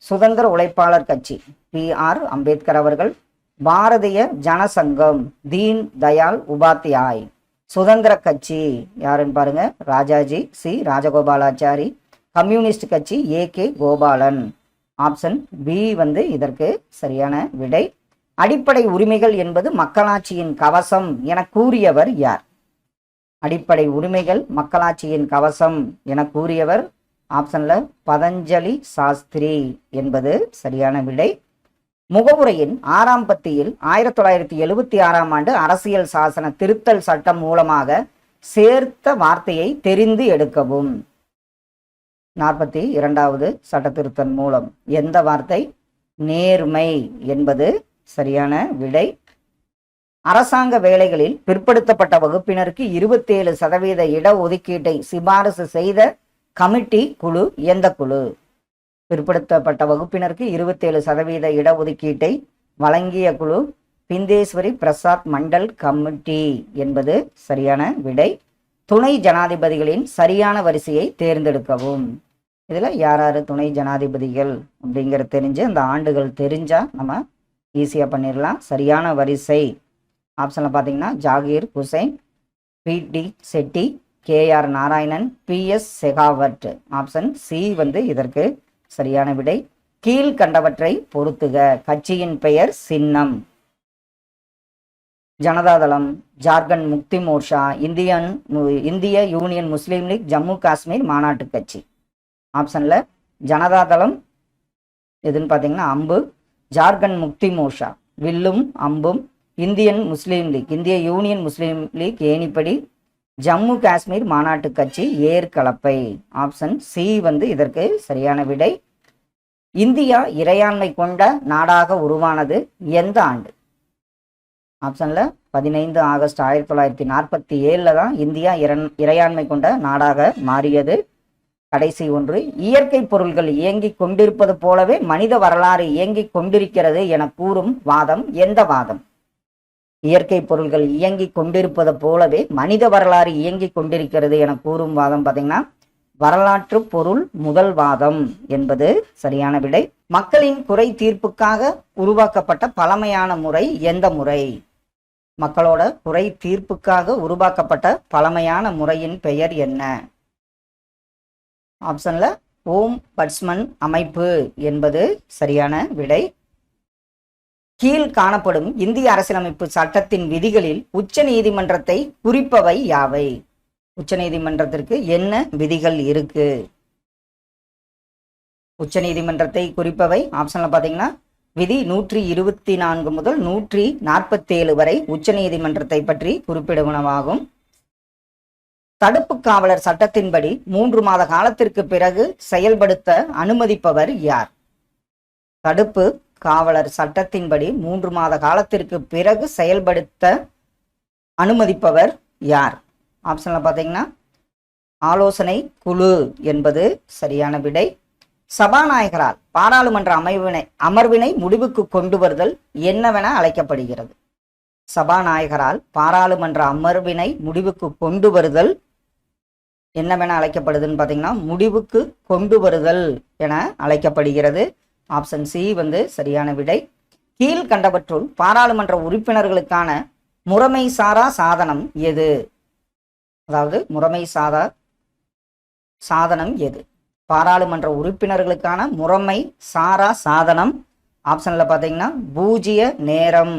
சுதந்திர உழைப்பாளர் கட்சி PR அம்பேத்கர் அவர்கள், பாரதிய ஜனசங்கம் தீன் தயாள் உபாத்யாய், சுதந்திர கட்சி யாருன்னு பாருங்க ராஜாஜி C ராஜகோபாலாச்சாரி, கம்யூனிஸ்ட் கட்சி AK கோபாலன். ஆப்ஷன் B வந்து இதற்கு சரியான விடை. அடிப்படை உரிமைகள் என்பது மக்களாட்சியின் கவசம் என கூறியவர் யார்? அடிப்படை உரிமைகள் மக்களாட்சியின் கவசம் என கூறியவர் ஆப்ஷன்ல பதஞ்சலி சாஸ்திரி என்பது சரியான விடை. முகவுரையின் 6ஆம் பத்தியில் 1976ஆம் ஆண்டு அரசியல் சாசன திருத்தல் சட்டம் மூலமாக சேர்த்த வார்த்தையை தெரிந்து எடுக்கவும். 42வது சட்ட திருத்தம் மூலம் எந்த வார்த்தை? நேர்மை என்பது சரியான விடை. அரசாங்க வேலைகளில் பிற்படுத்தப்பட்ட வகுப்பினருக்கு 27% இடஒதுக்கீட்டை சிபாரிசு செய்த கமிட்டி குழு எந்த குழு? பிற்படுத்தப்பட்ட வகுப்பினருக்கு 27% இடஒதுக்கீட்டை வழங்கிய குழு பிந்தேஸ்வரி பிரசாத் மண்டல் கமிட்டி என்பது சரியான விடை. துணை ஜனாதிபதிகளின் சரியான வரிசையை தேர்ந்தெடுக்கவும். இதில் யார் துணை ஜனாதிபதிகள் அப்படிங்கிறது தெரிஞ்சு அந்த ஆண்டுகள் தெரிஞ்சா நம்ம ஈஸியாக பண்ணிடலாம். சரியான வரிசை ஆப்ஷனில் பார்த்தீங்கன்னா Zakir Hussain, PT Chetty, KR Narayanan, PS Shekhawat. Option C வந்து இதற்கு சரியான விடை. கீழ்கண்டவற்றை பொருத்துக. கட்சியின் பெயர், சின்னம். ஜனதாதளம், ஜார்க்கண்ட் முக்தி மோர்ச்சா, இந்திய யூனியன் முஸ்லீம் லீக், ஜம்மு காஷ்மீர் மாநாட்டு கட்சி. ஆப்ஷன்ல ஜனதாதளம் எதுன்னு பார்த்தீங்கன்னா அம்பு, ஜார்க்கண்ட் முக்தி மோர்ச்சா வில்லும் அம்பும், இந்தியன் முஸ்லீம் லீக், இந்திய யூனியன் முஸ்லீம் லீக் ஏணிப்படி, ஜம்மு காஷ்மீர் மாநாட்டு கட்சி ஏற்கலப்பை. ஆப்ஷன் C வந்து இதற்கு சரியான விடை. இந்தியா இறையாண்மை கொண்ட நாடாக உருவானது எந்த ஆண்டு? ஆப்ஷன்ல 15 ஆகஸ்ட் 1947 தான் இந்தியா இறையாண்மை கொண்ட நாடாக மாறியது. கடைசி ஒன்று, இயற்கை பொருள்கள் இயங்கிக் கொண்டிருப்பது போலவே மனித வரலாறு இயங்கிக் கொண்டிருக்கிறது என கூறும் வாதம் எந்த வாதம்? இயற்கை பொருள்கள் இயங்கிக் கொண்டிருப்பது போலவே மனித வரலாறு இயங்கிக் கொண்டிருக்கிறது என கூறும் வாதம் பார்த்தீங்கன்னா வரலாற்று பொருள் முதல் வாதம் என்பது சரியான விடை. மக்களின் குறை தீர்ப்புக்காக உருவாக்கப்பட்ட பழமையான முறை எந்த முறை? மக்களோட குறை தீர்ப்புக்காக உருவாக்கப்பட்ட பழமையான முறையின் பெயர் என்ன? ஆப்ஷன்ல ஓம் பட்ஸ்மன் அமைப்பு என்பது சரியான விடை. கீழ் காணப்படும் இந்திய அரசியலமைப்பு சட்டத்தின் விதிகளில் உச்ச நீதிமன்றத்தை குறிப்பவை யாவை? உச்ச நீதிமன்றத்திற்கு என்ன விதிகள் இருக்கு? உச்ச நீதிமன்றத்தை குறிப்பவை ஆப்ஷன்ல பாத்தீங்கன்னா விதி 124 முதல் 147 வரை உச்ச நீதிமன்றத்தை பற்றி குறிப்பிடுவனவாகும். தடுப்பு காவலர் சட்டத்தின்படி 3 மாத காலத்திற்கு பிறகு செயல்படுத்த அனுமதிப்பவர் யார்? தடுப்பு காவலர் சட்டத்தின்படி 3 மாத காலத்திற்கு பிறகு செயல்படுத்த அனுமதிப்பவர் யார்? ஆப்ஷன்ல பார்த்தீங்கன்னா ஆலோசனை குழு என்பது சரியான விடை. சபாநாயகரால் பாராளுமன்ற அமர்வினை முடிவுக்கு கொண்டு வருதல் என்னவென அழைக்கப்படுகிறது? சபாநாயகரால் பாராளுமன்ற அமர்வினை முடிவுக்கு கொண்டு வருதல் என்னவென அழைக்கப்படுதுன்னு பார்த்தீங்கன்னா முடிவுக்கு கொண்டு வருதல் என அழைக்கப்படுகிறது. ஆப்ஷன் C வந்து சரியான விடை. கீழ்கண்டவற்றுள் பாராளுமன்ற உறுப்பினர்களுக்கான முறைமை சாரா சாதனம் எது? அதாவது முறைமை சாதனம் எது? பாராளுமன்ற உறுப்பினர்களுக்கான முறைமை சாரா சாதனம் ஆப்ஷன்ல பார்த்தீங்கன்னா பூஜ்ய நேரம்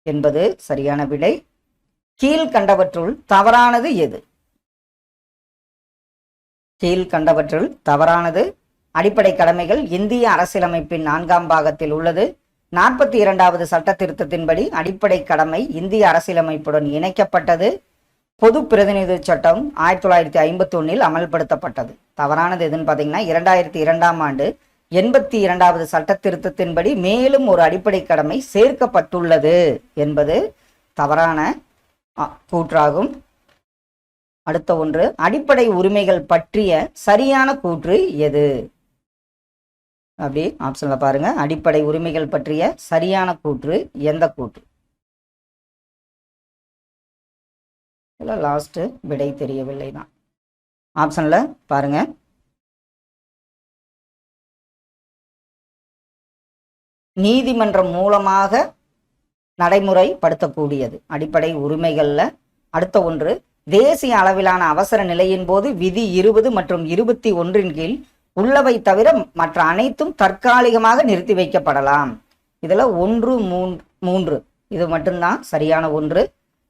என்பது சரியான விடை. கீழ்கண்டவற்றுள் தவறானது எது? கீழ்கண்டவற்றுள் தவறானது அடிப்படை கடமைகள் இந்திய அரசியலமைப்பின் 4ஆம் பாகத்தில் உள்ளது. 42வது சட்ட திருத்தத்தின்படி அடிப்படை கடமை இந்திய அரசியலமைப்புடன் இணைக்கப்பட்டது. பொது பிரதிநிதி சட்டம் 1951 அமல்படுத்தப்பட்டது. தவறானது எதுன்னு பார்த்தீங்கன்னா 2002ஆம் ஆண்டு 82வது சட்ட திருத்தத்தின்படி மேலும் ஒரு அடிப்படை கடமை சேர்க்கப்பட்டுள்ளது என்பது தவறான கூற்றாகும். அடுத்த ஒன்று, அடிப்படை உரிமைகள் பற்றிய சரியான கூற்று எது? அப்படி ஆப்ஷனில் பாருங்க. அடிப்படை உரிமைகள் பற்றிய சரியான கூற்று எந்த கூற்று? இதில் லாஸ்ட்டு விடை தெரியவில்லை தான். ஆப்ஷனில் பாருங்க. நீதிமன்றம் மூலமாக நடைமுறைப்படுத்தக்கூடியது அடிப்படை உரிமைகள்ல அடுத்த ஒன்று. தேசிய அளவிலான அவசர நிலையின் போது விதி 20 மற்றும் 21 கீழ் உள்ளவை தவிர மற்ற அனைத்தும் தற்காலிகமாக நிறுத்தி வைக்கப்படலாம். இதுல 1, 3 இது மட்டும்தான் சரியான ஒன்று.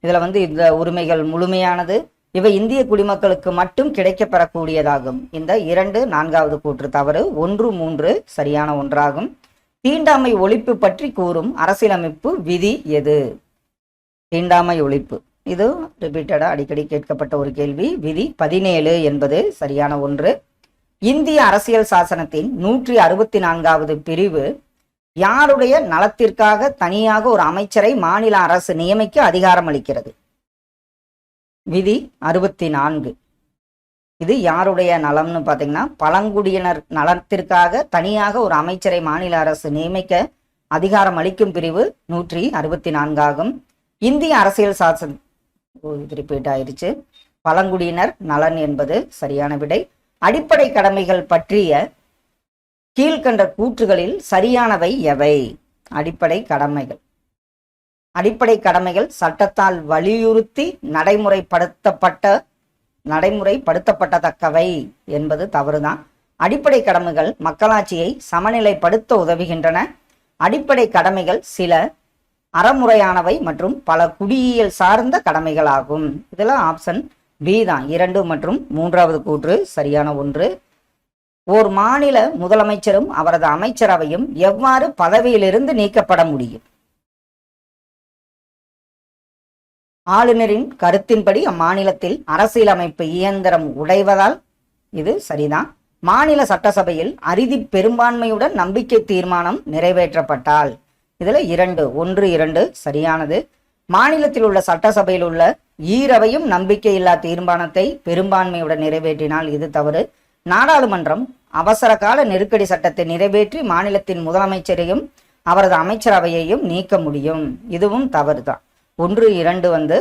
இதுல இந்த உரிமைகள் முழுமையானது. இவை இந்திய குடிமக்களுக்கு மட்டும் கிடைக்கப்பெறக்கூடியதாகும். இந்த 2, 4வது கூற்று தவறு. 1, 3 சரியான ஒன்றாகும். தீண்டாமை ஒழிப்பு பற்றி கூறும் அரசியலமைப்பு விதி எது? தீண்டாமை ஒழிப்பு இது ரிப்பீட்டடா அடிக்கடி கேட்கப்பட்ட ஒரு கேள்வி. விதி 17 என்பது சரியான ஒன்று. இந்திய அரசியல் சாசனத்தின் 164வது பிரிவு யாருடைய நலத்திற்காக தனியாக ஒரு அமைச்சரை மாநில அரசு நியமிக்க அதிகாரம் அளிக்கிறது? விதி 64. இது யாருடைய நலம்னு பார்த்தீங்கன்னா, பழங்குடியினர் நலத்திற்காக தனியாக ஒரு அமைச்சரை மாநில அரசு நியமிக்க அதிகாரம் அளிக்கும் பிரிவு 164 ஆகும். இந்திய அரசியல் சாசனம் ரிப்பீட் ஆயிடுச்சு. பழங்குடியினர் நலன் என்பது சரியான விடை. அடிப்படை கடமைகள் பற்றிய கீழ்கண்ட கூற்றுகளில் சரியானவை எவை? அடிப்படை கடமைகள் சட்டத்தால் வலியுறுத்தி நடைமுறைப்படுத்தப்பட்டத்தக்கவை என்பது தவறுதான். அடிப்படை கடமைகள் மக்களாட்சியை சமநிலைப்படுத்த உதவுகின்றன. அடிப்படை கடமைகள் சில அறமுறையானவை மற்றும் பல குடியியல் சார்ந்த கடமைகளாகும். இதுல ஆப்ஷன் பி தான். 2 மற்றும் 3வது கூற்று சரியான ஒன்று. ஓர் மாநில முதலமைச்சரும் அவரது அமைச்சரவையும் எவ்வாறு பதவியிலிருந்து நீக்கப்பட முடியும்? ஆளுநரின் கருத்தின்படி அம்மாநிலத்தில் அரசியலமைப்பு இயந்திரம் உடைவதால். இது சரிதான். மாநில சட்டசபையில் அறுதி பெரும்பான்மையுடன் நம்பிக்கை தீர்மானம் நிறைவேற்றப்பட்டால். இதுல 2, 1, 2 சரியானது. மாநிலத்தில் உள்ள சட்டசபையில் உள்ள ஈரவையும் நம்பிக்கையில்லா தீர்மானத்தை பெரும்பான்மையுடன் நிறைவேற்றினால். இது தவறு. நாடாளுமன்றம் அவசர கால நெருக்கடி சட்டத்தை நிறைவேற்றி மாநிலத்தின் முதலமைச்சரையும் அவரது அமைச்சரவையையும் நீக்க முடியும். இதுவும் தவறுதான். 1, 2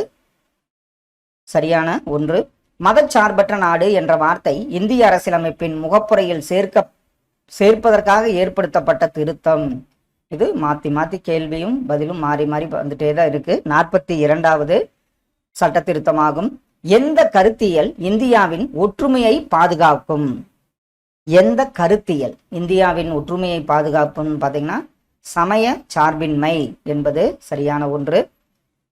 சரியான ஒன்று. மதச்சார்பற்ற நாடு என்ற வார்த்தை இந்திய அரசியலமைப்பின் முகப்புரையில் சேர்ப்பதற்காக ஏற்படுத்தப்பட்ட திருத்தம். இது மாத்தி கேள்வியும் பதிலும் மாறி வந்துட்டே தான் இருக்கு. 42வது சட்ட திருத்தமாகும். எந்த கருத்தியல் இந்தியாவின் ஒற்றுமையை பாதுகாக்கும்? எந்த கருத்தியல் இந்தியாவின் ஒற்றுமையை பாதுகாப்புன்னு பார்த்தீங்கன்னா, சமய சார்பின்மை என்பது சரியான ஒன்று.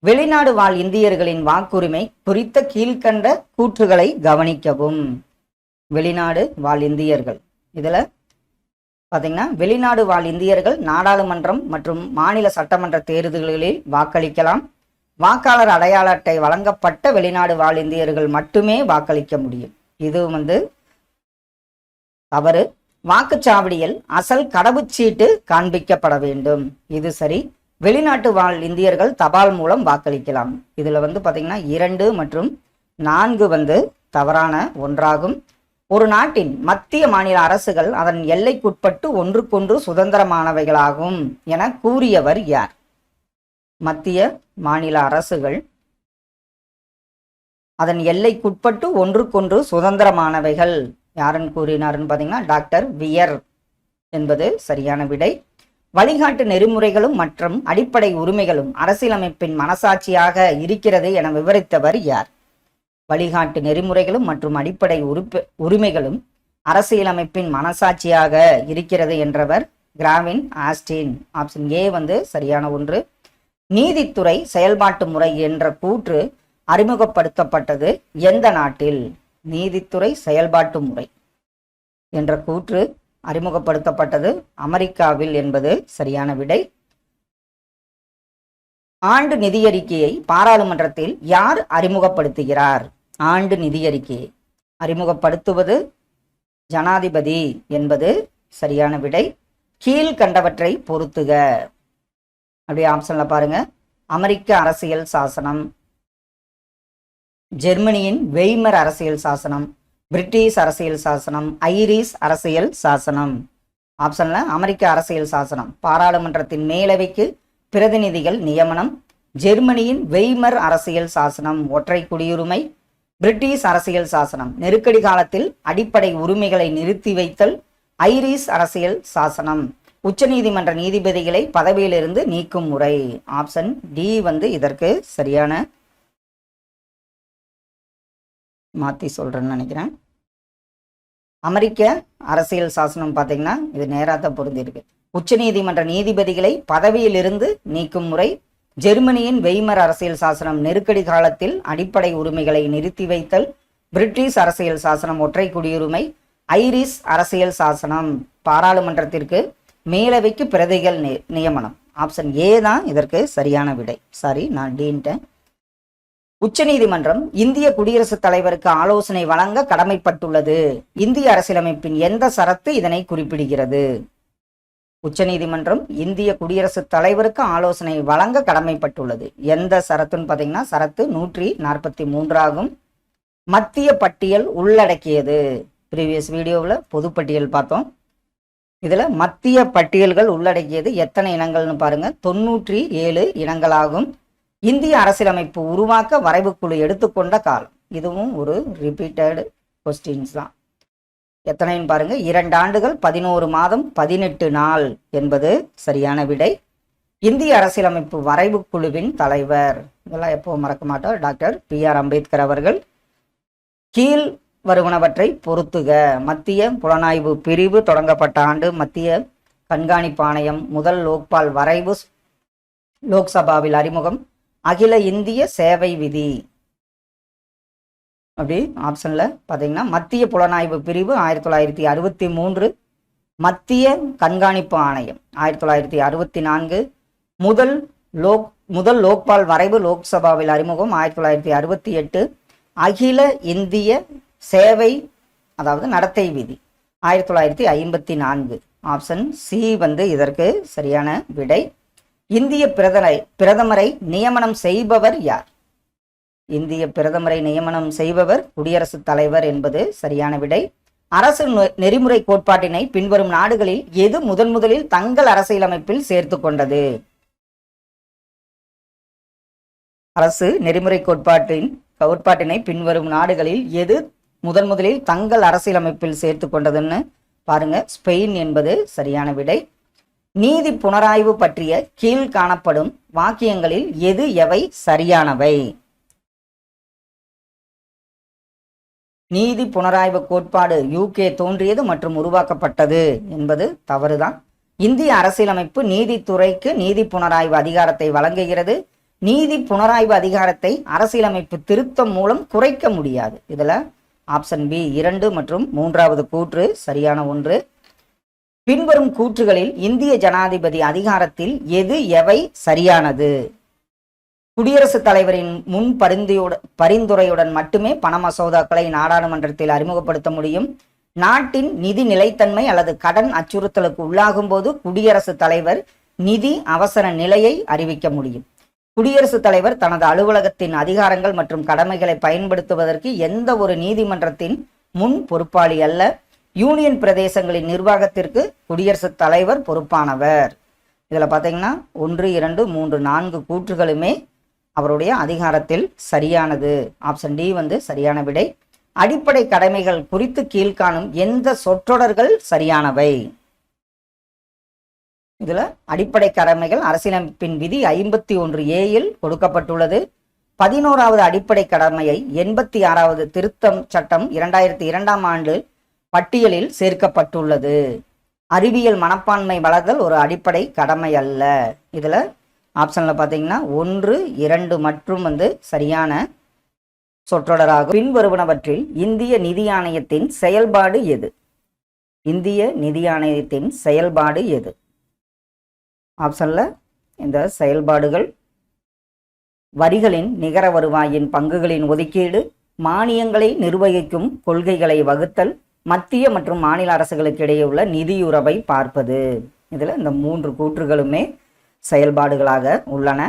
வெளிநாடு வாழ் இந்தியர்களின் வாக்குரிமை குறித்த கீழ்கண்ட கூற்றுகளை கவனிக்கவும். வெளிநாடு வாழ் இந்தியர்கள் இதுல பார்த்தீங்கன்னா, வெளிநாடு வாழ் இந்தியர்கள் நாடாளுமன்றம் மற்றும் மாநில சட்டமன்ற தேர்தல்களில் வாக்களிக்கலாம். வாக்காளர் அடையாள அட்டை வழங்கப்பட்ட வெளிநாடு வாழ் இந்தியர்கள் மட்டுமே வாக்களிக்க முடியும். இது தவறு. வாக்குச்சாவடியில் அசல் கடவுச்சீட்டு காண்பிக்கப்பட வேண்டும். இது சரி. வெளிநாட்டு வாழ் இந்தியர்கள் தபால் மூலம் வாக்களிக்கலாம். இதுல பார்த்தீங்கன்னா 2 மற்றும் 4 தவறான ஒன்றாகும். ஒரு நாட்டின் மத்திய மாநில அரசுகள் அதன் எல்லைக்குட்பட்டு ஒன்றுக்கொன்று சுதந்திரமானவைகளாகும் என கூறியவர் யார்? மத்திய மாநில அரசுகள் அதன் எல்லைக்குட்பட்டு ஒன்றுக்கொன்று சுதந்திரமானவைகள் யாருன்னு கூறினார்னு பார்த்தீங்கன்னா, டாக்டர் வியர் என்பது சரியான விடை. வழிகாட்டு நெறிமுறைகளும் மற்றும் அடிப்படை உரிமைகளும் அரசியலமைப்பின் மனசாட்சியாக இருக்கிறது என விவரித்தவர் யார்? வழிகாட்டு நெறிமுறைகளும் மற்றும் அடிப்படை உரிமைகளும் அரசியலமைப்பின் மனசாட்சியாக இருக்கிறது என்றவர் கிராவின் ஆஸ்டின். ஆப்ஷன் ஏ சரியான ஒன்று. நீதித்துறை செயல்பாட்டு முறை என்ற கூற்று அறிமுகப்படுத்தப்பட்டது எந்த நாட்டில்? நீதித்துறை செயல்பாட்டு முறை என்ற கூற்று அறிமுகப்படுத்தப்பட்டது அமெரிக்காவில் என்பது சரியான விடை. ஆண்டு நிதியறிக்கையை பாராளுமன்றத்தில் யார் அறிமுகப்படுத்துகிறார்? ஆண்டு நிதியறிக்கையை அறிமுகப்படுத்துவது ஜனாதிபதி என்பது சரியான விடை. கீழ்கண்டவற்றை பொருத்துக. அப்படியே ஆப்ஷன்ல பாருங்க. அமெரிக்க அரசியல் சாசனம், ஜெர்மனியின் வெய்மர் அரசியல் சாசனம், பிரிட்டிஷ் அரசியல் சாசனம், ஐரிஷ் அரசியல் சாசனம். ஆப்ஷன்ல அமெரிக்க அரசியல் சாசனம், பாராளுமன்றத்தின் மேலவைக்கு பிரதிநிதிகள் நியமனம், ஜெர்மனியின் வெய்மர் அரசியல் சாசனம், ஒற்றை குடியுரிமை, பிரிட்டிஷ் அரசியல் சாசனம், நெருக்கடி காலத்தில் அடிப்படை உரிமைகளை நிறுத்தி வைத்தல், ஐரிஷ் அரசியல் சாசனம், உச்சநீதிமன்ற நீதிபதிகளை பதவியிலிருந்து நீக்கும் முறை. ஆப்ஷன் டி இதற்கு சரியான, மாற்றி சொல்கிறேன்னு நினைக்கிறேன். அமெரிக்க அரசியல் சாசனம் பார்த்தீங்கன்னா இது நேராக பொருந்திருக்கு. உச்சநீதிமன்ற நீதிபதிகளை பதவியிலிருந்து நீக்கும் முறை, ஜெர்மனியின் வெய்மர் அரசியல் சாசனம் நெருக்கடி காலத்தில் அடிப்படை உரிமைகளை நிறுத்தி வைத்தல், பிரிட்டிஷ் அரசியல் சாசனம் ஒற்றை குடியுரிமை, ஐரிஷ் அரசியல் சாசனம் பாராளுமன்றத்திற்கு மேலவைக்கு பிரதிகள் நியமனம். ஆப்ஷன் ஏ தான் இதற்கு சரியான விடை. சாரி, நான் டீன்ட்டேன். உச்சநீதிமன்றம் இந்திய குடியரசுத் தலைவருக்கு ஆலோசனை வழங்க கடமைப்பட்டுள்ளது. இந்திய அரசியலமைப்பின் எந்த சரத்து இதனை குறிப்பிடுகிறது? உச்சநீதிமன்றம் இந்திய குடியரசுத் தலைவருக்கு ஆலோசனை வழங்க கடமைப்பட்டுள்ளது. எந்த சரத்துன்னு பார்த்தீங்கன்னா சரத்து 143 ஆகும். மத்திய பட்டியல் உள்ளடக்கியது. ப்ரீவியஸ் வீடியோவில் பொதுப்பட்டியல் பார்த்தோம். இதில் மத்திய பட்டியல்கள் உள்ளடக்கியது எத்தனை இனங்கள்னு பாருங்க, 97 இனங்களாகும். இந்திய அரசியலமைப்பு உருவாக்க வரைவுக்குழு எடுத்துக்கொண்ட காலம், இதுவும் ஒரு ரிப்பீட்டட் கொஸ்டின்ஸ் தான். எத்தனைன்னு பாருங்க, 2 ஆண்டுகள் 11 மாதம் 18 நாள் என்பது சரியான விடை. இந்திய அரசியலமைப்பு வரைவுக்குழுவின் தலைவர், இதெல்லாம் எப்போ மறக்க மாட்டோம், டாக்டர் பி.ஆர். அம்பேத்கர் அவர்கள். கீழ் வருவனவற்றை பொறுத்துக. மத்திய புலனாய்வு பிரிவு தொடங்கப்பட்ட ஆண்டு, மத்திய கண்காணிப்பு ஆணையம், முதல் லோக்பால் வரைவு, லோக்சபாவில் அறிமுகம், அகில இந்திய சேவை விதி. அப்படி ஆப்ஷன்ல பாத்தீங்கன்னா மத்திய புலனாய்வு பிரிவு 1963, மத்திய கண்காணிப்பு ஆணையம் 1964, முதல் லோக்பால் வரைவு லோக்சபாவில் அறிமுகம் 1968, அகில இந்திய சேவை அதாவது நடத்தை விதி 1954. ஆப்ஷன் சி இதற்கு சரியான விடை. இந்திய பிரதமரை நியமனம் செய்பவர் யார்? இந்திய பிரதமரை நியமனம் செய்பவர் குடியரசுத் தலைவர் என்பது சரியான விடை. அரசு நெறிமுறை கோட்பாட்டினை பின்வரும் நாடுகளில் எது முதலில் தங்கள் அரசியலமைப்பில் சேர்த்து கொண்டது? அரசு நெறிமுறை கோட்பாட்டினை பின்வரும் நாடுகளில் எது முதலில் தங்கள் அரசியலமைப்பில் சேர்த்து கொண்டதுன்னு பாருங்க, ஸ்பெயின் என்பது சரியான விடை. நீதி புனராய்வு பற்றிய கீழ் காணப்படும் வாக்கியங்களில் எவை சரியானவை? நீதி புனராய்வு கோட்பாடு UK தோன்றியது மற்றும் உருவாக்கப்பட்டது என்பது தவறுதான். இந்திய அரசியலமைப்பு நீதித்துறைக்கு நீதி புனராய்வு அதிகாரத்தை வழங்குகிறது. நீதி புனராய்வு அதிகாரத்தை அரசியலமைப்பு திருத்தம் மூலம் குறைக்க முடியாது. இதுல ஆப்ஷன் பி 2 மற்றும் 3வது கூற்று சரியான ஒன்று. பின்வரும் கூற்றுகளில் இந்திய ஜனாதிபதி அதிகாரத்தில் எவை சரியானது? குடியரசுத் தலைவரின் முன் பரிந்துரையுடன் மட்டுமே பண மசோதாக்களை நாடாளுமன்றத்தில் அறிமுகப்படுத்த முடியும். நாட்டின் நிதி நிலைத்தன்மை அல்லது கடன் அச்சுறுத்தலுக்கு உள்ளாகும் போது குடியரசுத் தலைவர் நிதி அவசர நிலையை அறிவிக்க முடியும். குடியரசுத் தலைவர் தனது அலுவலகத்தின் அதிகாரங்கள் மற்றும் கடமைகளை பயன்படுத்துவதற்கு எந்த ஒரு நீதிமன்றத்தின் முன் பொறுப்பாளி அல்ல. யூனியன் பிரதேசங்களின் நிர்வாகத்திற்கு குடியரசுத் தலைவர் பொறுப்பானவர். இதில் பார்த்தீங்கன்னா 1, 2, 3, 4 கூற்றுகளுமே அவருடைய அதிகாரத்தில் சரியானது. ஆப்ஷன் டி சரியான விடை. அடிப்படை கடமைகள் குறித்து கீழ்காணும் எந்த சொற்றொடர்கள் சரியானவை? இதுல அடிப்படை கடமைகள் அரசியலமைப்பின் விதி 51A கொடுக்கப்பட்டுள்ளது. 11வது அடிப்படை கடமையை 86வது திருத்தம் சட்டம் 2002ஆம் ஆண்டு பட்டியலில் சேர்க்கப்பட்டுள்ளது. அறிவியல் மனப்பான்மை வளர்தல் ஒரு அடிப்படை கடமை அல்ல. இதுல ஆப்ஷன்ல பாத்தீங்கன்னா 1, 2 மற்றும் சரியான சொற்றொடராகும். பின்வருவனவற்றில் இந்திய நிதி ஆணையத்தின் செயல்பாடு எது? இந்திய நிதி ஆணையத்தின் செயல்பாடு எது? ஆப்ஷன்ல இந்த செயல்பாடுகள் வரிகளின் நிகர வருவாயின் பங்குகளின் ஒதுக்கீடு, மானியங்களை நிர்வகிக்கும் கொள்கைகளை வகுத்தல், மத்திய மற்றும் மாநில அரசுகளுக்கு இடையே உள்ள நிதியுறவை பார்ப்பது. இதுல இந்த 3 கூற்றுகளுமே செயல்பாடுகளாக உள்ளன.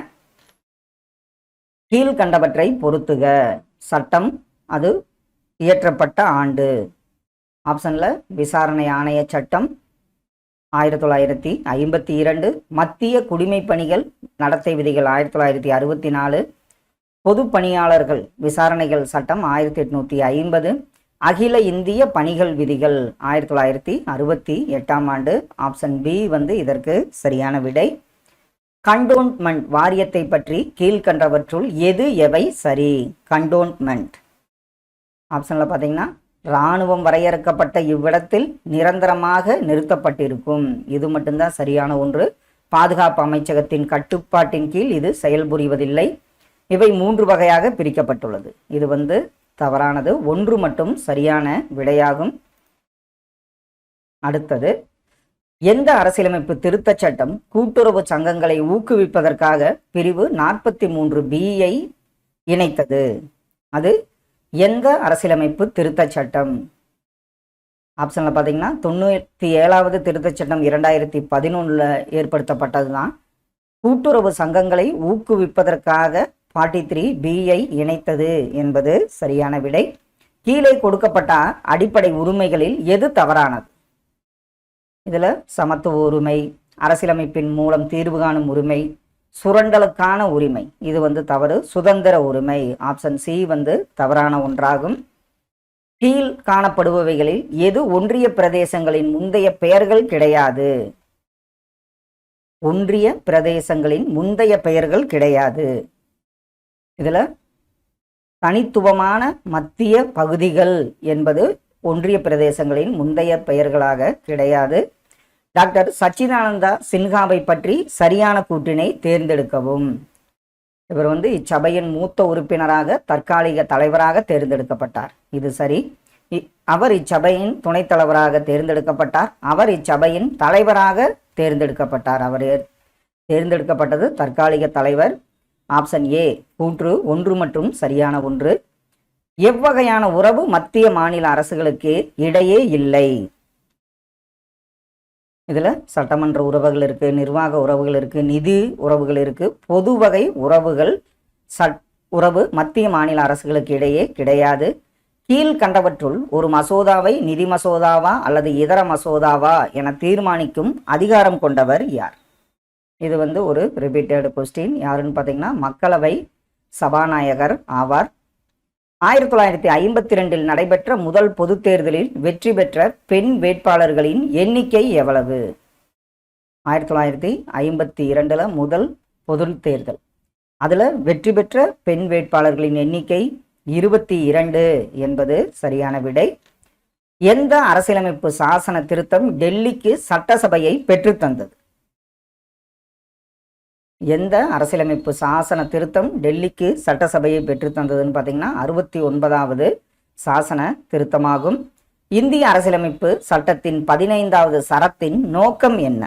கீழ்கண்டவற்றை பொறுத்துக. சட்டம் அது இயற்றப்பட்ட ஆண்டு. ஆப்ஷன்ல விசாரணை ஆணைய சட்டம், 1952, மத்திய குடிமைப் பணிகள் நடத்தை விதிகள் 1964, பொது பணியாளர்கள் விசாரணைகள் சட்டம் 1850, அகில இந்திய பணிகள் விதிகள் 1968ஆம் ஆண்டு. ஆப்ஷன் பி வந்து இதற்கு சரியான விடை. கண்டோன்மெண்ட் வாரியத்தை பற்றி கீழ்கண்டவற்றுள் எவை சரி? கண்டோன்மெண்ட் ஆப்ஷன்ல பார்த்தீங்கன்னா, இராணுவம் வரையறுக்கப்பட்ட இவ்விடத்தில் நிரந்தரமாக நிறுத்தப்பட்டிருக்கும். இது மட்டும்தான் சரியான ஒன்று. பாதுகாப்பு அமைச்சகத்தின் கட்டுப்பாட்டின் கீழ் இது செயல்புரிவதில்லை. இவை 3 வகையாக பிரிக்கப்பட்டுள்ளது. இது வந்து தவறானது. 1 மட்டும் சரியான விடையாகும். அடுத்தது, எந்த அரசியலமைப்பு திருத்தச் சட்டம் கூட்டுறவு சங்கங்களை ஊக்குவிப்பதற்காக பிரிவு 43B இணைத்தது? அது எந்த அரசியலமைப்பு திருத்தச் சட்டம்? ஆப்ஷன்ல பார்த்தீங்கன்னா, 97வது திருத்தச் சட்டம் 2011 ஏற்படுத்தப்பட்டது தான். கூட்டுறவு சங்கங்களை ஊக்குவிப்பதற்காக 43B இணைத்தது என்பது சரியான விடை. கீழே கொடுக்கப்பட்ட அடிப்படை உரிமைகளில் எது தவறானது? இதுல சமத்துவ உரிமை, அரசியலமைப்பின் மூலம் தீர்வு காணும் உரிமை, சுரண்டலுக்கான உரிமை, இது வந்து தவறு. சுதந்திர உரிமை, ஆப்ஷன் சி வந்து தவறான ஒன்றாகும். கீழ் காணப்படுபவைகளில் எது ஒன்றிய பிரதேசங்களின் முந்தைய பெயர்கள் கிடையாது? ஒன்றிய பிரதேசங்களின் முந்தைய பெயர்கள் கிடையாது. இதுல தனித்துவமான மத்திய பகுதிகள் என்பது ஒன்றிய பிரதேசங்களின் முந்தைய பெயர்களாக கிடையாது. டாக்டர் சச்சிதானந்தா சின்ஹாவை பற்றி சரியான கூற்றினை தேர்ந்தெடுக்கவும். இவர் வந்து இச்சபையின் மூத்த உறுப்பினராக தற்காலிக தலைவராக தேர்ந்தெடுக்கப்பட்டார். இது சரி. அவர் இச்சபையின் துணைத் தலைவராக தேர்ந்தெடுக்கப்பட்டார். அவர் இச்சபையின் தலைவராக தேர்ந்தெடுக்கப்பட்டார். அவர் தேர்ந்தெடுக்கப்பட்டது தற்காலிக தலைவர். ஆப்ஷன் ஏ கூற்று 1 மற்றும் சரியான 1. எவ்வகையான உறவு மத்திய மாநில அரசுகளுக்கு இடையே இல்லை? இதுல சட்டமன்ற உறவுகள் இருக்கு, நிர்வாக உறவுகள் இருக்கு, நிதி உறவுகள் இருக்கு. பொது வகை உறவுகள் உறவு மத்திய மாநில அரசுகளுக்கு இடையே கிடையாது. கீழ்கண்டவற்றுள் ஒரு மசோதாவை நிதி மசோதாவா அல்லது இதர மசோதாவா என தீர்மானிக்கும் அதிகாரம் கொண்டவர் யார்? இது வந்து ஒரு ரிப்பீட்டட் கொஸ்டின். யாருன்னு பார்த்தீங்கன்னா, மக்களவை சபாநாயகர் ஆவார். 1952 நடைபெற்ற முதல் பொதுத் தேர்தலில் வெற்றி பெற்ற பெண் வேட்பாளர்களின் எண்ணிக்கை எவ்வளவு? 1952 முதல் பொது தேர்தல், அதுல வெற்றி பெற்ற பெண் வேட்பாளர்களின் எண்ணிக்கை 22 என்பது சரியான விடை. எந்த அரசியலமைப்பு சாசன திருத்தம் டெல்லிக்கு சட்டசபையை பெற்றுத்தந்தது? எந்த அரசியலமைப்பு சாசன திருத்தம் டெல்லிக்கு சட்டசபையை பெற்றுத்தந்ததுன்னு பார்த்தீங்கன்னா, 69வது சாசன திருத்தமாகும். இந்திய அரசியலமைப்பு சட்டத்தின் 15வது சரத்தின் நோக்கம் என்ன?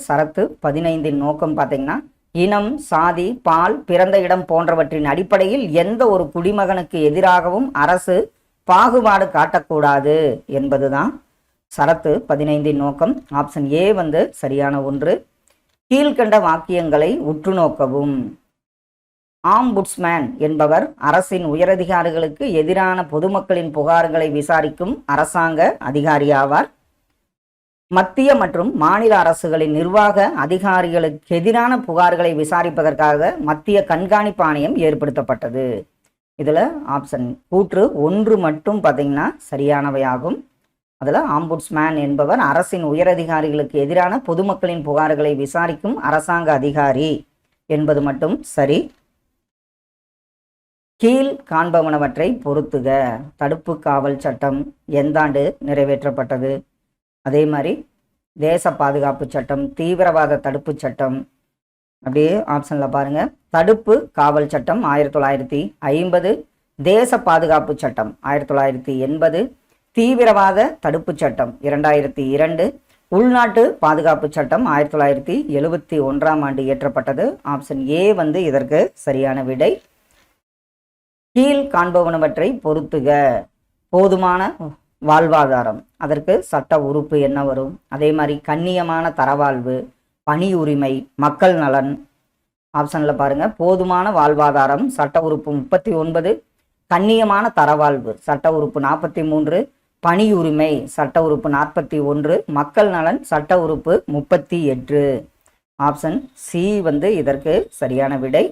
சரத்து 15 நோக்கம் பார்த்தீங்கன்னா, இனம், சாதி, பால், பிறந்த இடம் போன்றவற்றின் அடிப்படையில் எந்த ஒரு குடிமகனுக்கு எதிராகவும் அரசு பாகுபாடு காட்டக்கூடாது என்பதுதான் சரத்து 15 நோக்கம். ஆப்ஷன் ஏ வந்து சரியான 1. கீழ்கண்ட வாக்கியங்களை உற்று நோக்கவும். ஆம்புட்ஸ்மேன் என்பவர் அரசின் உயரதிகாரிகளுக்கு எதிரான பொதுமக்களின் புகார்களை விசாரிக்கும் அரசாங்க அதிகாரியாவார். மத்திய மற்றும் மாநில அரசுகளின் நிர்வாக அதிகாரிகளுக்கு எதிரான புகார்களை விசாரிப்பதற்காக மத்திய கண்காணிப்பு ஆணையம் ஏற்படுத்தப்பட்டது. இதுல ஆப்ஷன் கூற்று 1 மட்டும் பார்த்தீங்கன்னா சரியானவையாகும். அதில் ஆம்புட்ஸ்மேன் என்பவர் அரசின் உயரதிகாரிகளுக்கு எதிரான பொதுமக்களின் புகார்களை விசாரிக்கும் அரசாங்க அதிகாரி என்பது மட்டும் சரி. கீழ் காண்பவனவற்றை பொறுத்துக. தடுப்பு காவல் சட்டம் எந்த ஆண்டு நிறைவேற்றப்பட்டது? அதே மாதிரி தேச பாதுகாப்பு சட்டம், தீவிரவாத தடுப்பு சட்டம், அப்படியே ஆப்ஷன்ல பாருங்க. தடுப்பு காவல் சட்டம் 1950, தேச பாதுகாப்பு சட்டம் 1980, தீவிரவாத தடுப்பு சட்டம் 2002, உள்நாட்டு பாதுகாப்பு சட்டம் 1971ஆம் ஆண்டு இயற்றப்பட்டது. ஆப்ஷன் ஏ வந்து இதற்கு சரியான விடை. கீழ் காண்பவனவற்றை பொறுத்துக. போதுமான வாழ்வாதாரம், அதற்கு சட்ட உறுப்பு என்ன வரும்? அதே மாதிரி கண்ணியமான தரவாழ்வு, பணி உரிமை, மக்கள் நலன். ஆப்ஷன்ல பாருங்க. போதுமான வாழ்வாதாரம் சட்ட உறுப்பு 39, கண்ணியமான தரவாழ்வு சட்ட உறுப்பு 43, பணியுரிமை சட்ட உறுப்பு 41, மக்கள் நலன் சட்ட உறுப்பு 38. ஆப்ஷன் சி வந்து இதற்கு சரியான விடை.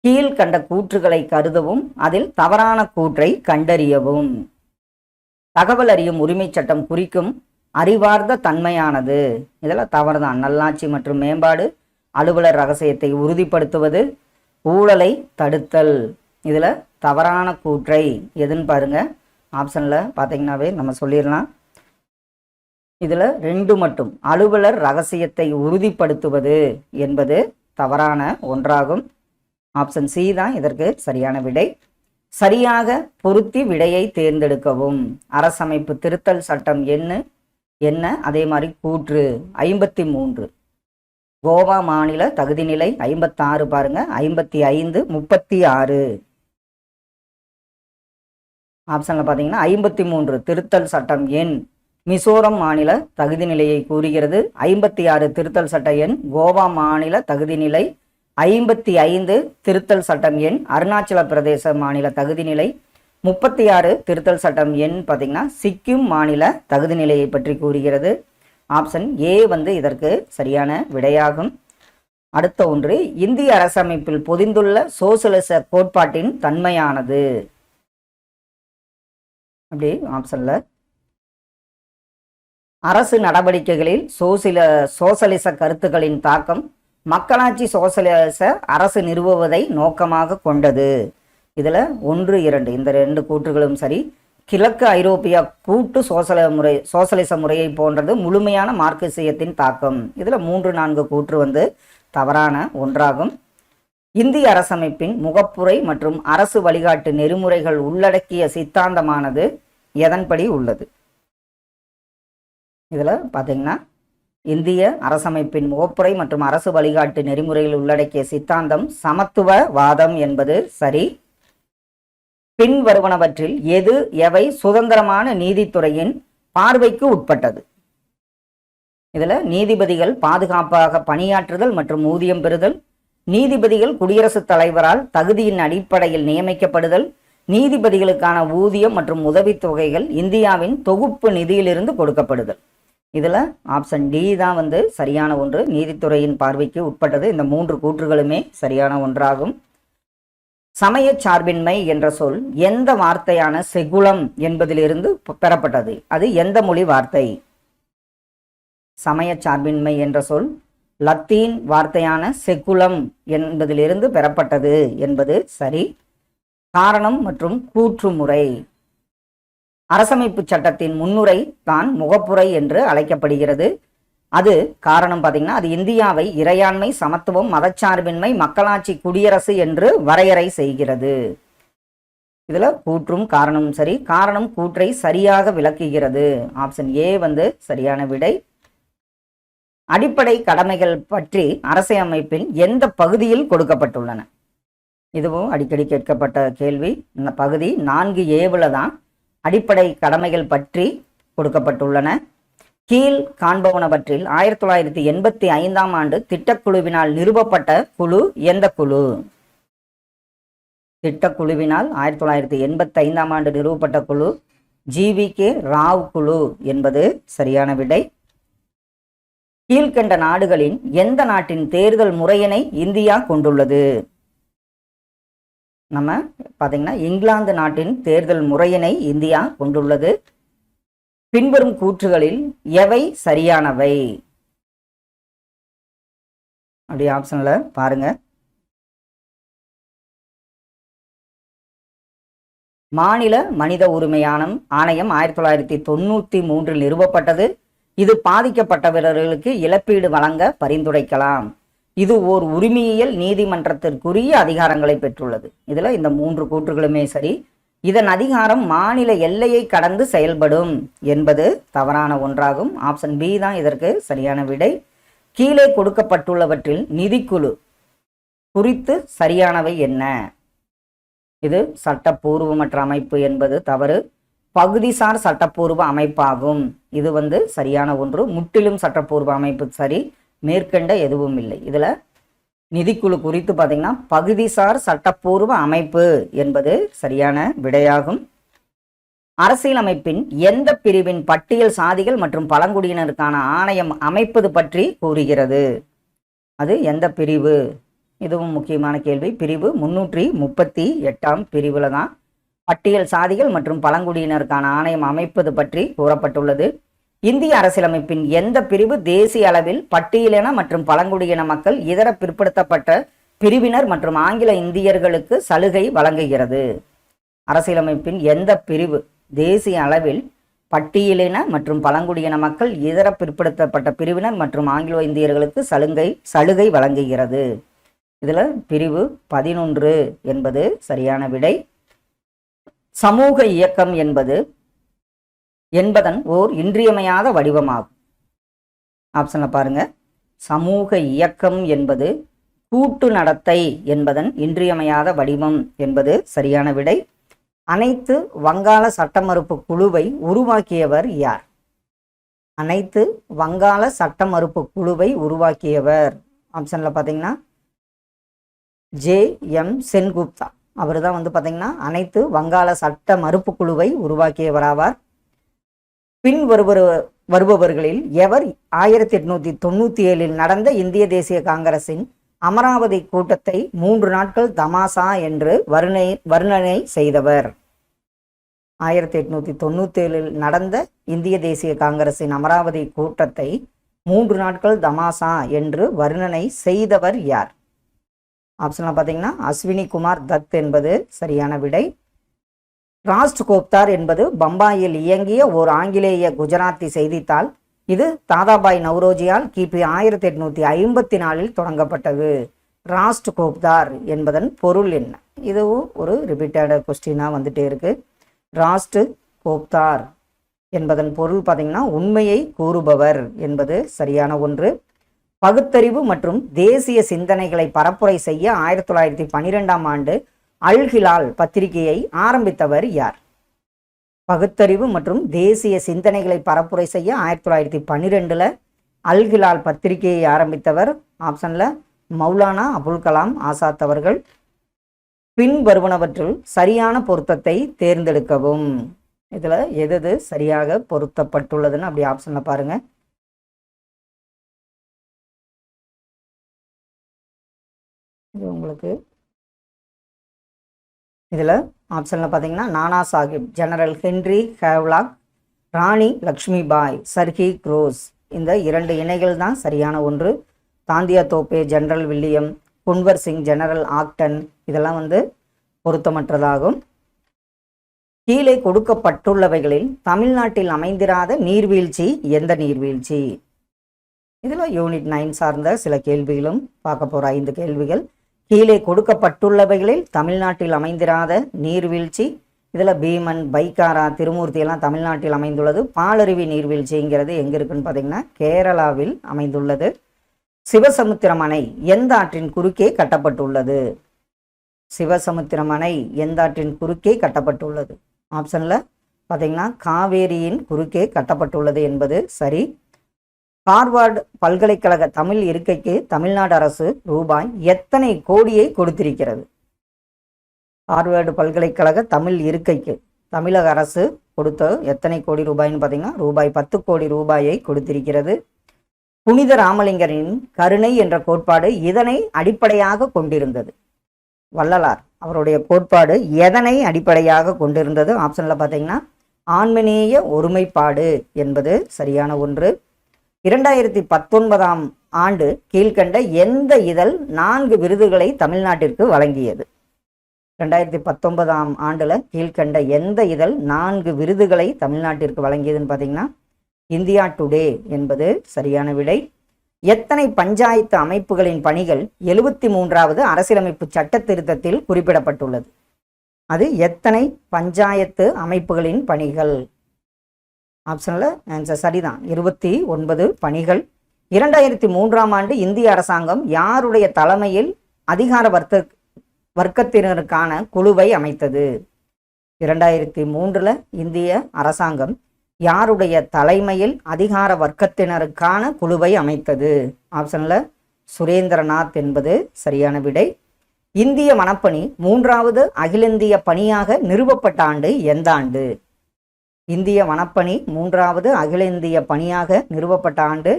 கீழ்கண்ட கூற்றுகளை கருதவும் அதில் தவறான கூற்றை கண்டறியவும். தகவல் அறியும் உரிமை சட்டம் குறிக்கும் அறிவார்ந்த தன்மையானது. இதெல்லாம் தவறுதான். நல்லாட்சி மற்றும் மேம்பாடு, அலுவலர் ரகசியத்தை உறுதிப்படுத்துவது, ஊழலை தடுத்தல். இதில் தவறான கூற்றை எதுன்னு பாருங்க. ஆப்ஷனில் பார்த்தீங்கன்னாவே நம்ம சொல்லிடலாம். இதில் 2 மட்டும் அலுவலர் ரகசியத்தை உறுதிப்படுத்துவது என்பது தவறான ஒன்றாகும். ஆப்ஷன் சி தான் இதற்கு சரியான விடை. சரியாக பொருத்தி விடையை தேர்ந்தெடுக்கவும். அரசமைப்பு திருத்தல் சட்டம் என்ன அதே மாதிரி கூற்று 53. கோவா மாநில தகுதிநிலை 56 பாருங்க, 55, 36. ஆப்ஷன்ல பார்த்தீங்கன்னா 53 திருத்தல் சட்டம் எண் மிசோரம் மாநில தகுதி நிலையை கூறுகிறது. 56 திருத்தல் சட்ட எண் கோவா மாநில தகுதிநிலை. 55 திருத்தல் சட்டம் எண் அருணாச்சல பிரதேச மாநில தகுதிநிலை. 36 திருத்தல் சட்டம் எண் பார்த்தீங்கன்னா சிக்கிம் மாநில தகுதிநிலையை பற்றி கூறுகிறது. ஆப்ஷன் ஏ வந்து இதற்கு சரியான விடையாகும். அடுத்த ஒன்று, இந்திய அரசமைப்பில் பொதிந்துள்ள சோசலிச கோட்பாட்டின் தன்மையானது. அப்படி ஆப்ஷன்ல அரசு நடவடிக்கைகளில் சோசலிச கருத்துக்களின் தாக்கம் மக்களாட்சி சோசலிச அரசு நிறுவுவதை நோக்கமாக கொண்டது. இதில் 1, 2 இந்த 2 கூற்றுகளும் சரி. கிழக்கு ஐரோப்பிய கூட்டு சோசலிச முறையை போன்றது முழுமையான மார்க்சியத்தின் தாக்கம். இதில் 3, 4 கூற்று வந்து தவறான ஒன்றாகும். இந்திய அரசமைப்பின் முகப்புரை மற்றும் அரசு வழிகாட்டு நெறிமுறைகள் உள்ளடக்கிய சித்தாந்தமானது எதன்படி உள்ளது? இதில் பார்த்தீங்கன்னா இந்திய அரசமைப்பின் முகப்புரை மற்றும் அரசு வழிகாட்டு நெறிமுறைகள் உள்ளடக்கிய சித்தாந்தம் சமத்துவவாதம் என்பது சரி. பின்வருவனவற்றில் எவை சுதந்திரமான நீதித்துறையின் பார்வைக்கு உட்பட்டது? இதில் நீதிபதிகள் பாதுகாப்பாக பணியாற்றுதல் மற்றும் ஊதியம் பெறுதல், நீதிபதிகள் குடியரசுத் தலைவரால் தகுதியின் அடிப்படையில் நியமிக்கப்படுதல், நீதிபதிகளுக்கான ஊதியம் மற்றும் உதவித்தொகைகள் இந்தியாவின் தொகுப்பு நிதியிலிருந்து கொடுக்கப்படுதல். இதில் ஆப்ஷன் டி தான் வந்து சரியான ஒன்று, நீதித்துறையின் பார்வைக்கு உட்பட்டது. இந்த 3 கூற்றுகளுமே சரியான ஒன்றாகும். சமய சார்பின்மை என்ற சொல் எந்த வார்த்தையான செகுலம் என்பதிலிருந்து பெறப்பட்டது? அது எந்த மொழி வார்த்தை? சமய சார்பின்மை என்ற சொல் லத்தீன் வார்த்தையான செகுலம் என்பதிலிருந்து பெறப்பட்டது என்பது சரி. காரணம் மற்றும் கூற்றுமுறை. அரசமைப்பு சட்டத்தின் முன்னுரை தான் முகப்புரை என்று அழைக்கப்படுகிறது. அது காரணம் பார்த்தீங்கன்னா அது இந்தியாவை இறையாண்மை, சமத்துவம், மதச்சார்பின்மை, மக்களாட்சி, குடியரசு என்று வரையறை செய்கிறது. இதுல கூற்றும் காரணமும் சரி. காரணம் கூற்றை சரியாக விளக்குகிறது. ஆப்ஷன் ஏ வந்து சரியான விடை. அடிப்படை கடமைகள் பற்றி அரசியலமைப்பின் எந்த பகுதியில் கொடுக்கப்பட்டுள்ளன? இதுவும் அடிக்கடி கேட்கப்பட்ட கேள்வி. இந்த பகுதி 4A தான் அடிப்படை கடமைகள் பற்றி கொடுக்கப்பட்டுள்ளன. கீழ் காண்பவனவற்றில் 1985ஆம் ஆண்டு திட்டக்குழுவினால் நிறுவப்பட்ட குழு எந்த குழு? திட்டக்குழுவினால் 1985ஆம் ஆண்டு நிறுவப்பட்ட குழு GVK ராவ் குழு என்பது சரியான விடை. கீழ்கண்ட நாடுகளின் எந்த நாட்டின் தேர்தல் முறையினை இந்தியா கொண்டுள்ளது? நம்ம பார்த்தீங்கன்னா இங்கிலாந்து நாட்டின் தேர்தல் முறையினை இந்தியா கொண்டுள்ளது. பின்வரும் கூற்றுகளில் எவை சரியானவை? அப்படி ஆப்ஷன்ல பாருங்க. மாநில மனித உரிமை ஆணையம் 1993 நிறுவப்பட்டது. இது பாதிக்கப்பட்டவர்களுக்கு இழப்பீடு வழங்க பரிந்துரைக்கலாம். இது ஓர் உரிமையியல் நீதிமன்றத்திற்குரிய அதிகாரங்களை பெற்றுள்ளது. இதுல இந்த 3 கூற்றுகளுமே சரி. இதன் அதிகாரம் மாநில எல்லையை கடந்து செயல்படும் என்பது தவறான ஒன்றாகும். ஆப்ஷன் பி தான் இதற்கு சரியான விடை. கீழே கொடுக்கப்பட்டுள்ளவற்றில் நிதிக்குழு குறித்து சரியானவை என்ன? இது சட்டப்பூர்வமற்ற அமைப்பு என்பது தவறு. பகுதிசார் சட்டப்பூர்வ அமைப்பாகும். இது வந்து சரியான ஒன்று. முற்றிலும் சட்டப்பூர்வ அமைப்பு சரி. மேற்கண்ட எதுவும் இல்லை. இதுல நிதிக்குழு குறித்து பார்த்தீங்கன்னா பகுதிசார் சட்டப்பூர்வ அமைப்பு என்பது சரியான விடையாகும். அரசியலமைப்பின் எந்த பிரிவின் பட்டியல் சாதிகள் மற்றும் பழங்குடியினருக்கான ஆணையம் அமைப்பது பற்றி கூறுகிறது? அது எந்த பிரிவு? இதுவும் முக்கியமான கேள்வி. பிரிவு 338 பிரிவுல தான் பட்டியல் சாதிகள் மற்றும் பழங்குடியினருக்கான ஆணையம் அமைப்பது பற்றி கூறப்பட்டுள்ளது. இந்திய அரசியலமைப்பின் எந்த பிரிவு தேசிய அளவில் பட்டியலின மற்றும் பழங்குடியின மக்கள், இதர பிற்படுத்தப்பட்ட பிரிவினர் மற்றும் ஆங்கில இந்தியர்களுக்கு சலுகை வழங்குகிறது? அரசியலமைப்பின் எந்த பிரிவு தேசிய அளவில் பட்டியலின மற்றும் பழங்குடியின மக்கள், இதர பிற்படுத்தப்பட்ட பிரிவினர் மற்றும் ஆங்கிலோ இந்தியர்களுக்கு சலுகை வழங்குகிறது? இதுல பிரிவு 11 என்பது சரியான விடை. சமூக இயக்கம் என்பதன் ஓர் இன்றியமையாத வடிவமாகும். ஆப்ஷன்ல பாருங்க. சமூக இயக்கம் என்பது கூட்டு நடத்தை என்பதன் இன்றியமையாத வடிவம் என்பது சரியான விடை. அனைத்து வங்காள சட்ட மறுப்பு குழுவை உருவாக்கியவர் யார்? அனைத்து வங்காள சட்ட மறுப்பு குழுவை உருவாக்கியவர் ஆப்ஷன்ல பாத்தீங்கன்னா J.M. சென்குப்தா. அவர் தான் பாத்தீங்கன்னா அனைத்து வங்காள சட்ட மறுப்பு குழுவை உருவாக்கியவராவார். பின் வருபவர்களில் எவர் 1897 நடந்த இந்திய தேசிய காங்கிரசின் அமராவதி கூட்டத்தை 3 நாட்கள் தமாசா என்று வர்ணனை செய்தவர்? 1897 நடந்த இந்திய தேசிய காங்கிரசின் அமராவதி கூட்டத்தை 3 நாட்கள் தமாசா என்று வர்ணனை செய்தவர் யார்? ஆப்ஷன்ல பாத்தீங்கன்னா அஸ்வினி குமார் தத் என்பது சரியான விடை. ராஸ்ட் கோப்தார் என்பது பம்பாயில் இயங்கிய ஓர் ஆங்கிலேய குஜராத்தி செய்தித்தாள். இது தாதாபாய் நவ்ரோஜியால் கிபி 1854 தொடங்கப்பட்டது. ராஸ்ட் கோப்தார் என்பதன் பொருள் என்ன? இதுவும் ஒரு ரிப்பீட்டட் கொஸ்டினா வந்துட்டே இருக்கு. ராஸ்ட் கோப்தார் என்பதன் பொருள் பார்த்தீங்கன்னா உண்மையை கூறுபவர் என்பது சரியான ஒன்று. பகுத்தறிவு மற்றும் தேசிய சிந்தனைகளை பரப்புரை செய்ய 1912 ஆண்டு அல் ஹிலால் பத்திரிகையை ஆரம்பித்தவர் யார்? பகுத்தறிவு மற்றும் தேசிய சிந்தனைகளை பரப்புரை செய்ய 1912 அல் ஹிலால் பத்திரிகையை ஆரம்பித்தவர் ஆப்ஷன்ல மௌலானா அபுல் கலாம் ஆசாத் அவர்கள். பின் வருவனவற்றுள் சரியான பொருத்தத்தை தேர்ந்தெடுக்கவும். இதுல எது சரியாக பொருத்தப்பட்டுள்ளதுன்னு அப்படி ஆப்ஷன்ல பாருங்க. இது உங்களுக்கு இதுல ஆப்ஷன்ல பாத்தீங்கன்னா Nana Sahib, general Henry Havelock, Rani Lakshmi Bai, sir Hugh Rose, இந்த 2 இணைகள் தான் சரியான ஒன்று. Tantia Tope, general William, Kunwar Singh, general Acton, இதெல்லாம் பொருத்தமற்றதாகும். கீழே கொடுக்கப்பட்டுள்ளவைகளில் தமிழ்நாட்டில் அமைந்திராத நீர்வீழ்ச்சி எந்த நீர்வீழ்ச்சி? இதுல யூனிட் 9 சார்ந்த சில கேள்விகளும் பார்க்க போற 5 கேள்விகள். கீழே கொடுக்கப்பட்டுள்ளவைகளில் தமிழ்நாட்டில் அமைந்திராத நீர்வீழ்ச்சி. இதுல பீமன், பைக்காரா, திருமூர்த்தி எல்லாம் தமிழ்நாட்டில் அமைந்துள்ளது. பாலருவி நீர்வீழ்ச்சிங்கிறது எங்க இருக்குன்னு பாத்தீங்கன்னா கேரளாவில் அமைந்துள்ளது. சிவசமுத்திரம் அணை எந்த ஆற்றின் குறுக்கே கட்டப்பட்டுள்ளது? சிவசமுத்திரம் அணை எந்த ஆற்றின் குறுக்கே கட்டப்பட்டுள்ளது? ஆப்ஷன்ல பாத்தீங்கன்னா காவேரியின் குறுக்கே கட்டப்பட்டுள்ளது என்பது சரி. ஹார்வர்டு பல்கலைக்கழக தமிழ் இருக்கைக்கு தமிழ்நாடு அரசு ரூபாய் எத்தனை கோடியை கொடுத்திருக்கிறது? ஹார்வர்டு பல்கலைக்கழக தமிழ் இருக்கைக்கு தமிழக அரசு கொடுத்த எத்தனை கோடி ரூபாய்னு பார்த்தீங்கன்னா ரூபாய் 10 கோடி ரூபாயை கொடுத்திருக்கிறது. புனித ராமலிங்கரின் கருணை என்ற கோட்பாடு இதனை அடிப்படையாக கொண்டிருந்தது? வள்ளலார் அவருடைய கோட்பாடு எதனை அடிப்படையாக கொண்டிருந்தது? ஆப்ஷன்ல பார்த்தீங்கன்னா ஆன்மநேய ஒருமைப்பாடு என்பது சரியான ஒன்று. 2019 ஆண்டு கீழ்கண்ட எந்த இதழ் 4 விருதுகளை தமிழ்நாட்டிற்கு வழங்கியது? 2019 ஆண்டுல கீழ்கண்ட எந்த இதழ் 4 விருதுகளை தமிழ்நாட்டிற்கு வழங்கியதுன்னு பார்த்தீங்கன்னா இந்தியா டுடே என்பது சரியான விடை. எத்தனை பஞ்சாயத்து அமைப்புகளின் பணிகள் 73வது அரசியலமைப்பு சட்ட திருத்தத்தில் குறிப்பிடப்பட்டுள்ளது? அது எத்தனை பஞ்சாயத்து அமைப்புகளின் பணிகள்? ஆப்ஷன்ல ஆன்சர் சரிதான், 29 பணிகள். 2003 ஆண்டு இந்திய அரசாங்கம் யாருடைய தலைமையில் அதிகார வர்க்கத்தினருக்கான குழுவை அமைத்தது? 2003 இந்திய அரசாங்கம் யாருடைய தலைமையில் அதிகார வர்க்கத்தினருக்கான குழுவை அமைத்தது? ஆப்ஷன்ல சுரேந்திரநாத் என்பது சரியான விடை. இந்திய வனப்பணி 3வது அகில இந்திய பணியாக நிறுவப்பட்ட ஆண்டு எந்த ஆண்டு? இந்திய வனப்பணி 3வது அகில இந்திய பணியாக நிறுவப்பட்ட ஆண்டு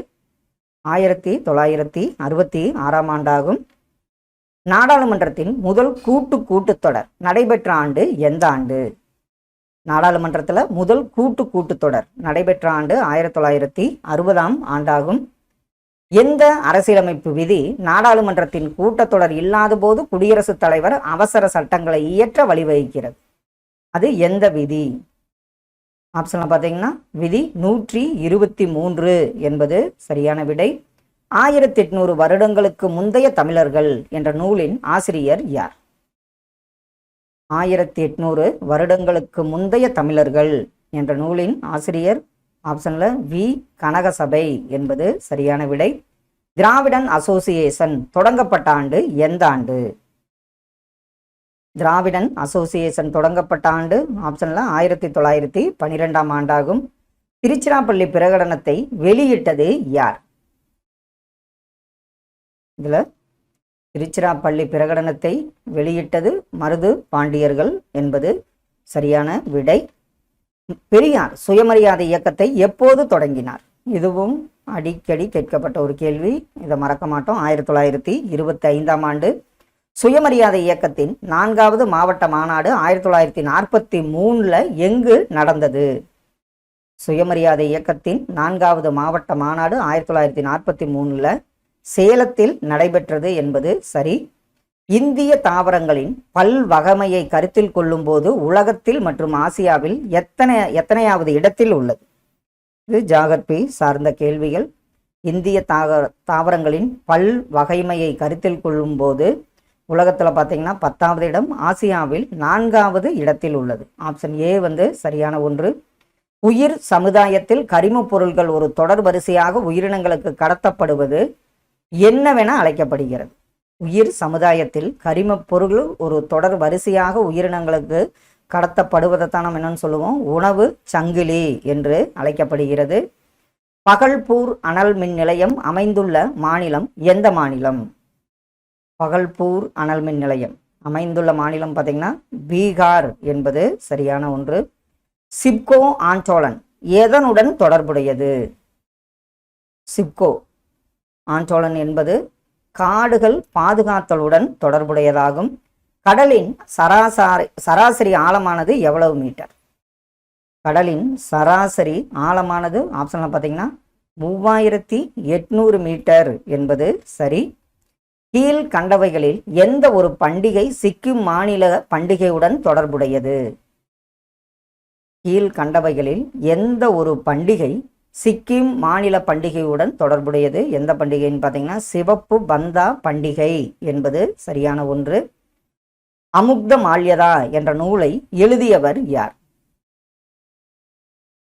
1966ஆம் ஆண்டாகும். நாடாளுமன்றத்தின் முதல் கூட்டத்தொடர் நடைபெற்ற ஆண்டு எந்த ஆண்டு? நாடாளுமன்றத்தில் முதல் கூட்டத்தொடர் நடைபெற்ற ஆண்டு 1960ஆம் ஆண்டாகும். எந்த அரசியலமைப்பு விதி நாடாளுமன்றத்தின் கூட்டத்தொடர் இல்லாத போது குடியரசுத் தலைவர் அவசர சட்டங்களை இயற்ற வழிவகுக்கிறது? அது எந்த விதி? ஆப்ஷன்ல பார்த்தீங்கன்னா விதி 123 என்பது சரியான விடை. 1800 வருடங்களுக்கு முந்தைய தமிழர்கள் என்ற நூலின் ஆசிரியர் யார்? 1800 வருடங்களுக்கு முந்தைய தமிழர்கள் என்ற நூலின் ஆசிரியர் ஆப்ஷன்ல வி கனகசபை என்பது சரியான விடை. திராவிடன் அசோசியேஷன் தொடங்கப்பட்ட ஆண்டு எந்த ஆண்டு? திராவிடன் அசோசியேஷன் தொடங்கப்பட்ட ஆண்டு ஆப்ஷன்ல 1912ஆம் ஆண்டாகும். திருச்சிராப்பள்ளி பிரகடனத்தை வெளியிட்டது யார்? இதுல திருச்சிராப்பள்ளி பிரகடனத்தை வெளியிட்டது மருது பாண்டியர்கள் என்பது சரியான விடை. பெரியார் சுயமரியாதை இயக்கத்தை எப்போது தொடங்கினார்? இதுவும் அடிக்கடி கேட்கப்பட்ட ஒரு கேள்வி, இதை மறக்க மாட்டோம். 1925ஆம் ஆண்டு. சுயமரியாதை இயக்கத்தின் 4வது மாவட்ட மாநாடு 1943 எங்கு நடந்தது? சுயமரியாதை இயக்கத்தின் 4வது மாவட்ட மாநாடு 1943 சேலத்தில் நடைபெற்றது என்பது சரி. இந்திய தாவரங்களின் பல்வகைமையை கருத்தில் கொள்ளும் போது உலகத்தில் மற்றும் ஆசியாவில் எத்தனையாவது இடத்தில் உள்ளது? இது ஜாகிரபி சார்ந்த கேள்விகள். இந்திய தாவரங்களின் பல்வகைமையை கருத்தில் கொள்ளும் போது உலகத்தில் பார்த்தீங்கன்னா 10வது இடம், ஆசியாவில் 4வது இடத்தில் உள்ளது. ஆப்ஷன் ஏ சரியான ஒன்று. உயிர் சமுதாயத்தில் கரிமப் பொருள்கள் ஒரு தொடர் வரிசையாக உயிரினங்களுக்கு கடத்தப்படுவது என்னவென அழைக்கப்படுகிறது? உயிர் சமுதாயத்தில் கரிமப் பொருள்கள் ஒரு தொடர் வரிசையாக உயிரினங்களுக்கு கடத்தப்படுவதைத்தான் நம்ம என்னன்னு சொல்லுவோம்? உணவு சங்கிலி என்று அழைக்கப்படுகிறது. பகல்பூர் அனல் மின் நிலையம் அமைந்துள்ள மாநிலம் எந்த மாநிலம்? பகல்பூர் அனல் மின் நிலையம் அமைந்துள்ள மாநிலம் பார்த்தீங்கன்னா பீகார் என்பது சரியான ஒன்று. சிப்கோ ஆஞ்சோலன் எதனுடன் தொடர்புடையது? சிப்கோ ஆஞ்சோலன் என்பது காடுகள் பாதுகாத்தலுடன் தொடர்புடையதாகும். கடலின் சராசரி ஆழமானது எவ்வளவு மீட்டர்? கடலின் சராசரி ஆழமானது ஆப்ஷன்ல பார்த்தீங்கன்னா 3800 மீட்டர் என்பது சரி. கீழ் கண்டவைகளில் எந்த ஒரு பண்டிகை சிக்கிம் மாநில பண்டிகையுடன் தொடர்புடையது? கீழ் கண்டவைகளில் எந்த ஒரு பண்டிகை சிக்கிம் மாநில பண்டிகையுடன் தொடர்புடையது? எந்த பண்டிகைன்னு பார்த்தீங்கன்னா சிவப்பு பந்தா பண்டிகை என்பது சரியான ஒன்று. அமுக்த மால்யதா என்ற நூலை எழுதியவர் யார்?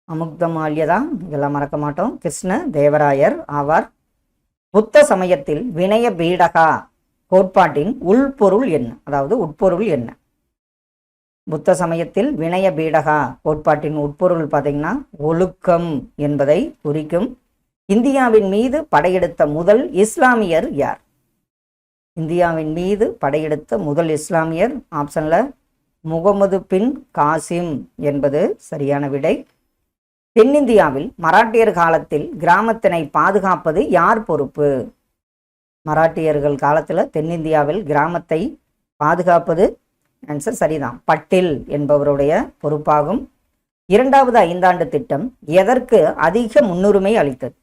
அமுக்த மால்யதா இதெல்லாம் மறக்க மாட்டோம், கிருஷ்ண தேவராயர் ஆவார். புத்த சமயத்தில் வினய பீடகா கோட்பாட்டின் உள்பொருள் என்ன? அதாவது உட்பொருள் என்ன? புத்த சமயத்தில் வினய பீடகா கோட்பாட்டின் உட்பொருள் பார்த்தீங்கன்னா ஒழுக்கம் என்பதை குறிக்கும். இந்தியாவின் மீது படையெடுத்த முதல் இஸ்லாமியர் யார்? இந்தியாவின் மீது படையெடுத்த முதல் இஸ்லாமியர் ஆப்ஷன்ல முகமது பின் காசிம் என்பது சரியான விடை. தென்னிந்தியாவில் மராட்டியர் காலத்தில் கிராமத்தினை பாதுகாப்பது யார் பொறுப்பு? மராட்டியர்கள் காலத்தில் தென்னிந்தியாவில் கிராமத்தை பாதுகாப்பது ஆன்சர் சரிதான், பட்டில் என்பவருடைய பொறுப்பாகும். 2வது ஐந்தாண்டு திட்டம் எதற்கு அதிக முன்னுரிமை அளித்தது?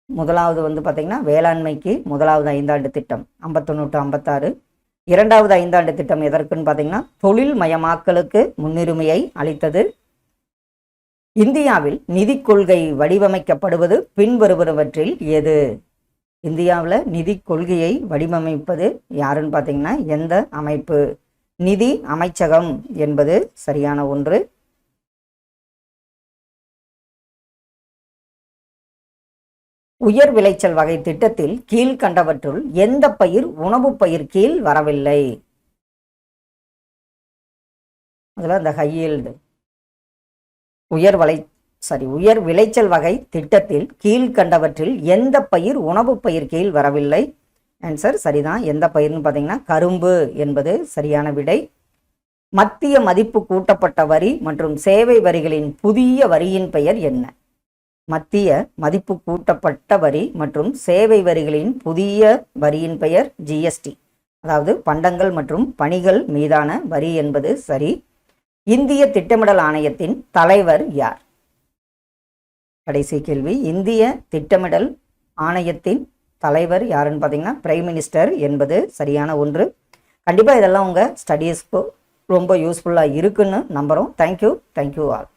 முதலாவது பார்த்தீங்கன்னா வேளாண்மைக்கு முதலாவது ஐந்தாண்டு திட்டம் 51-56. 2வது ஐந்தாண்டு திட்டம் எதற்குன்னு பார்த்தீங்கன்னா தொழில் மயமாக்கலுக்கு முன்னுரிமையை அளித்தது. இந்தியாவில் நிதி கொள்கை வடிவமைக்கப்படுவது பின்வருவனவற்றில் எது? இந்தியாவில் நிதி கொள்கையை வடிவமைப்பது யாருன்னு பார்த்தீங்கன்னா எந்த அமைப்பு? நிதி அமைச்சகம் என்பது சரியான ஒன்று. உயர் விளைச்சல் வகை திட்டத்தில் கீழ்கண்டவற்றுள் எந்த பயிர் உணவு பயிர் கீழ் வரவில்லை? அதில் அந்த ஹையீல்டு உயர் விளைச்சல் வகை திட்டத்தில் கீழ்கண்டவற்றில் எந்த பயிர் உணவு பயிர் கீழ் வரவில்லை? ஆன்சர் சரிதான். எந்த பயிர்னு பார்த்தீங்கன்னா கரும்பு என்பது சரியான விடை. மத்திய மதிப்பு கூட்டப்பட்ட வரி மற்றும் சேவை வரிகளின் புதிய வரியின் பெயர் என்ன? மத்திய மதிப்பு கூட்டப்பட்ட வரி மற்றும் சேவை வரிகளின் புதிய வரியின் பெயர் ஜிஎஸ்டி, அதாவது பண்டங்கள் மற்றும் பணிகள் மீதான வரி என்பது சரி. இந்திய திட்டமிடல் ஆணையத்தின் தலைவர் யார்? கடைசி கேள்வி, இந்திய திட்டமிடல் ஆணையத்தின் தலைவர் யாருன்னு பார்த்தீங்கன்னா பிரைம் மினிஸ்டர் என்பது சரியான ஒன்று. கண்டிப்பாக இதெல்லாம் உங்கள் ஸ்டடீஸ்க்கு ரொம்ப யூஸ்ஃபுல்லாக இருக்குன்னு நம்புகிறோம். Thank you all.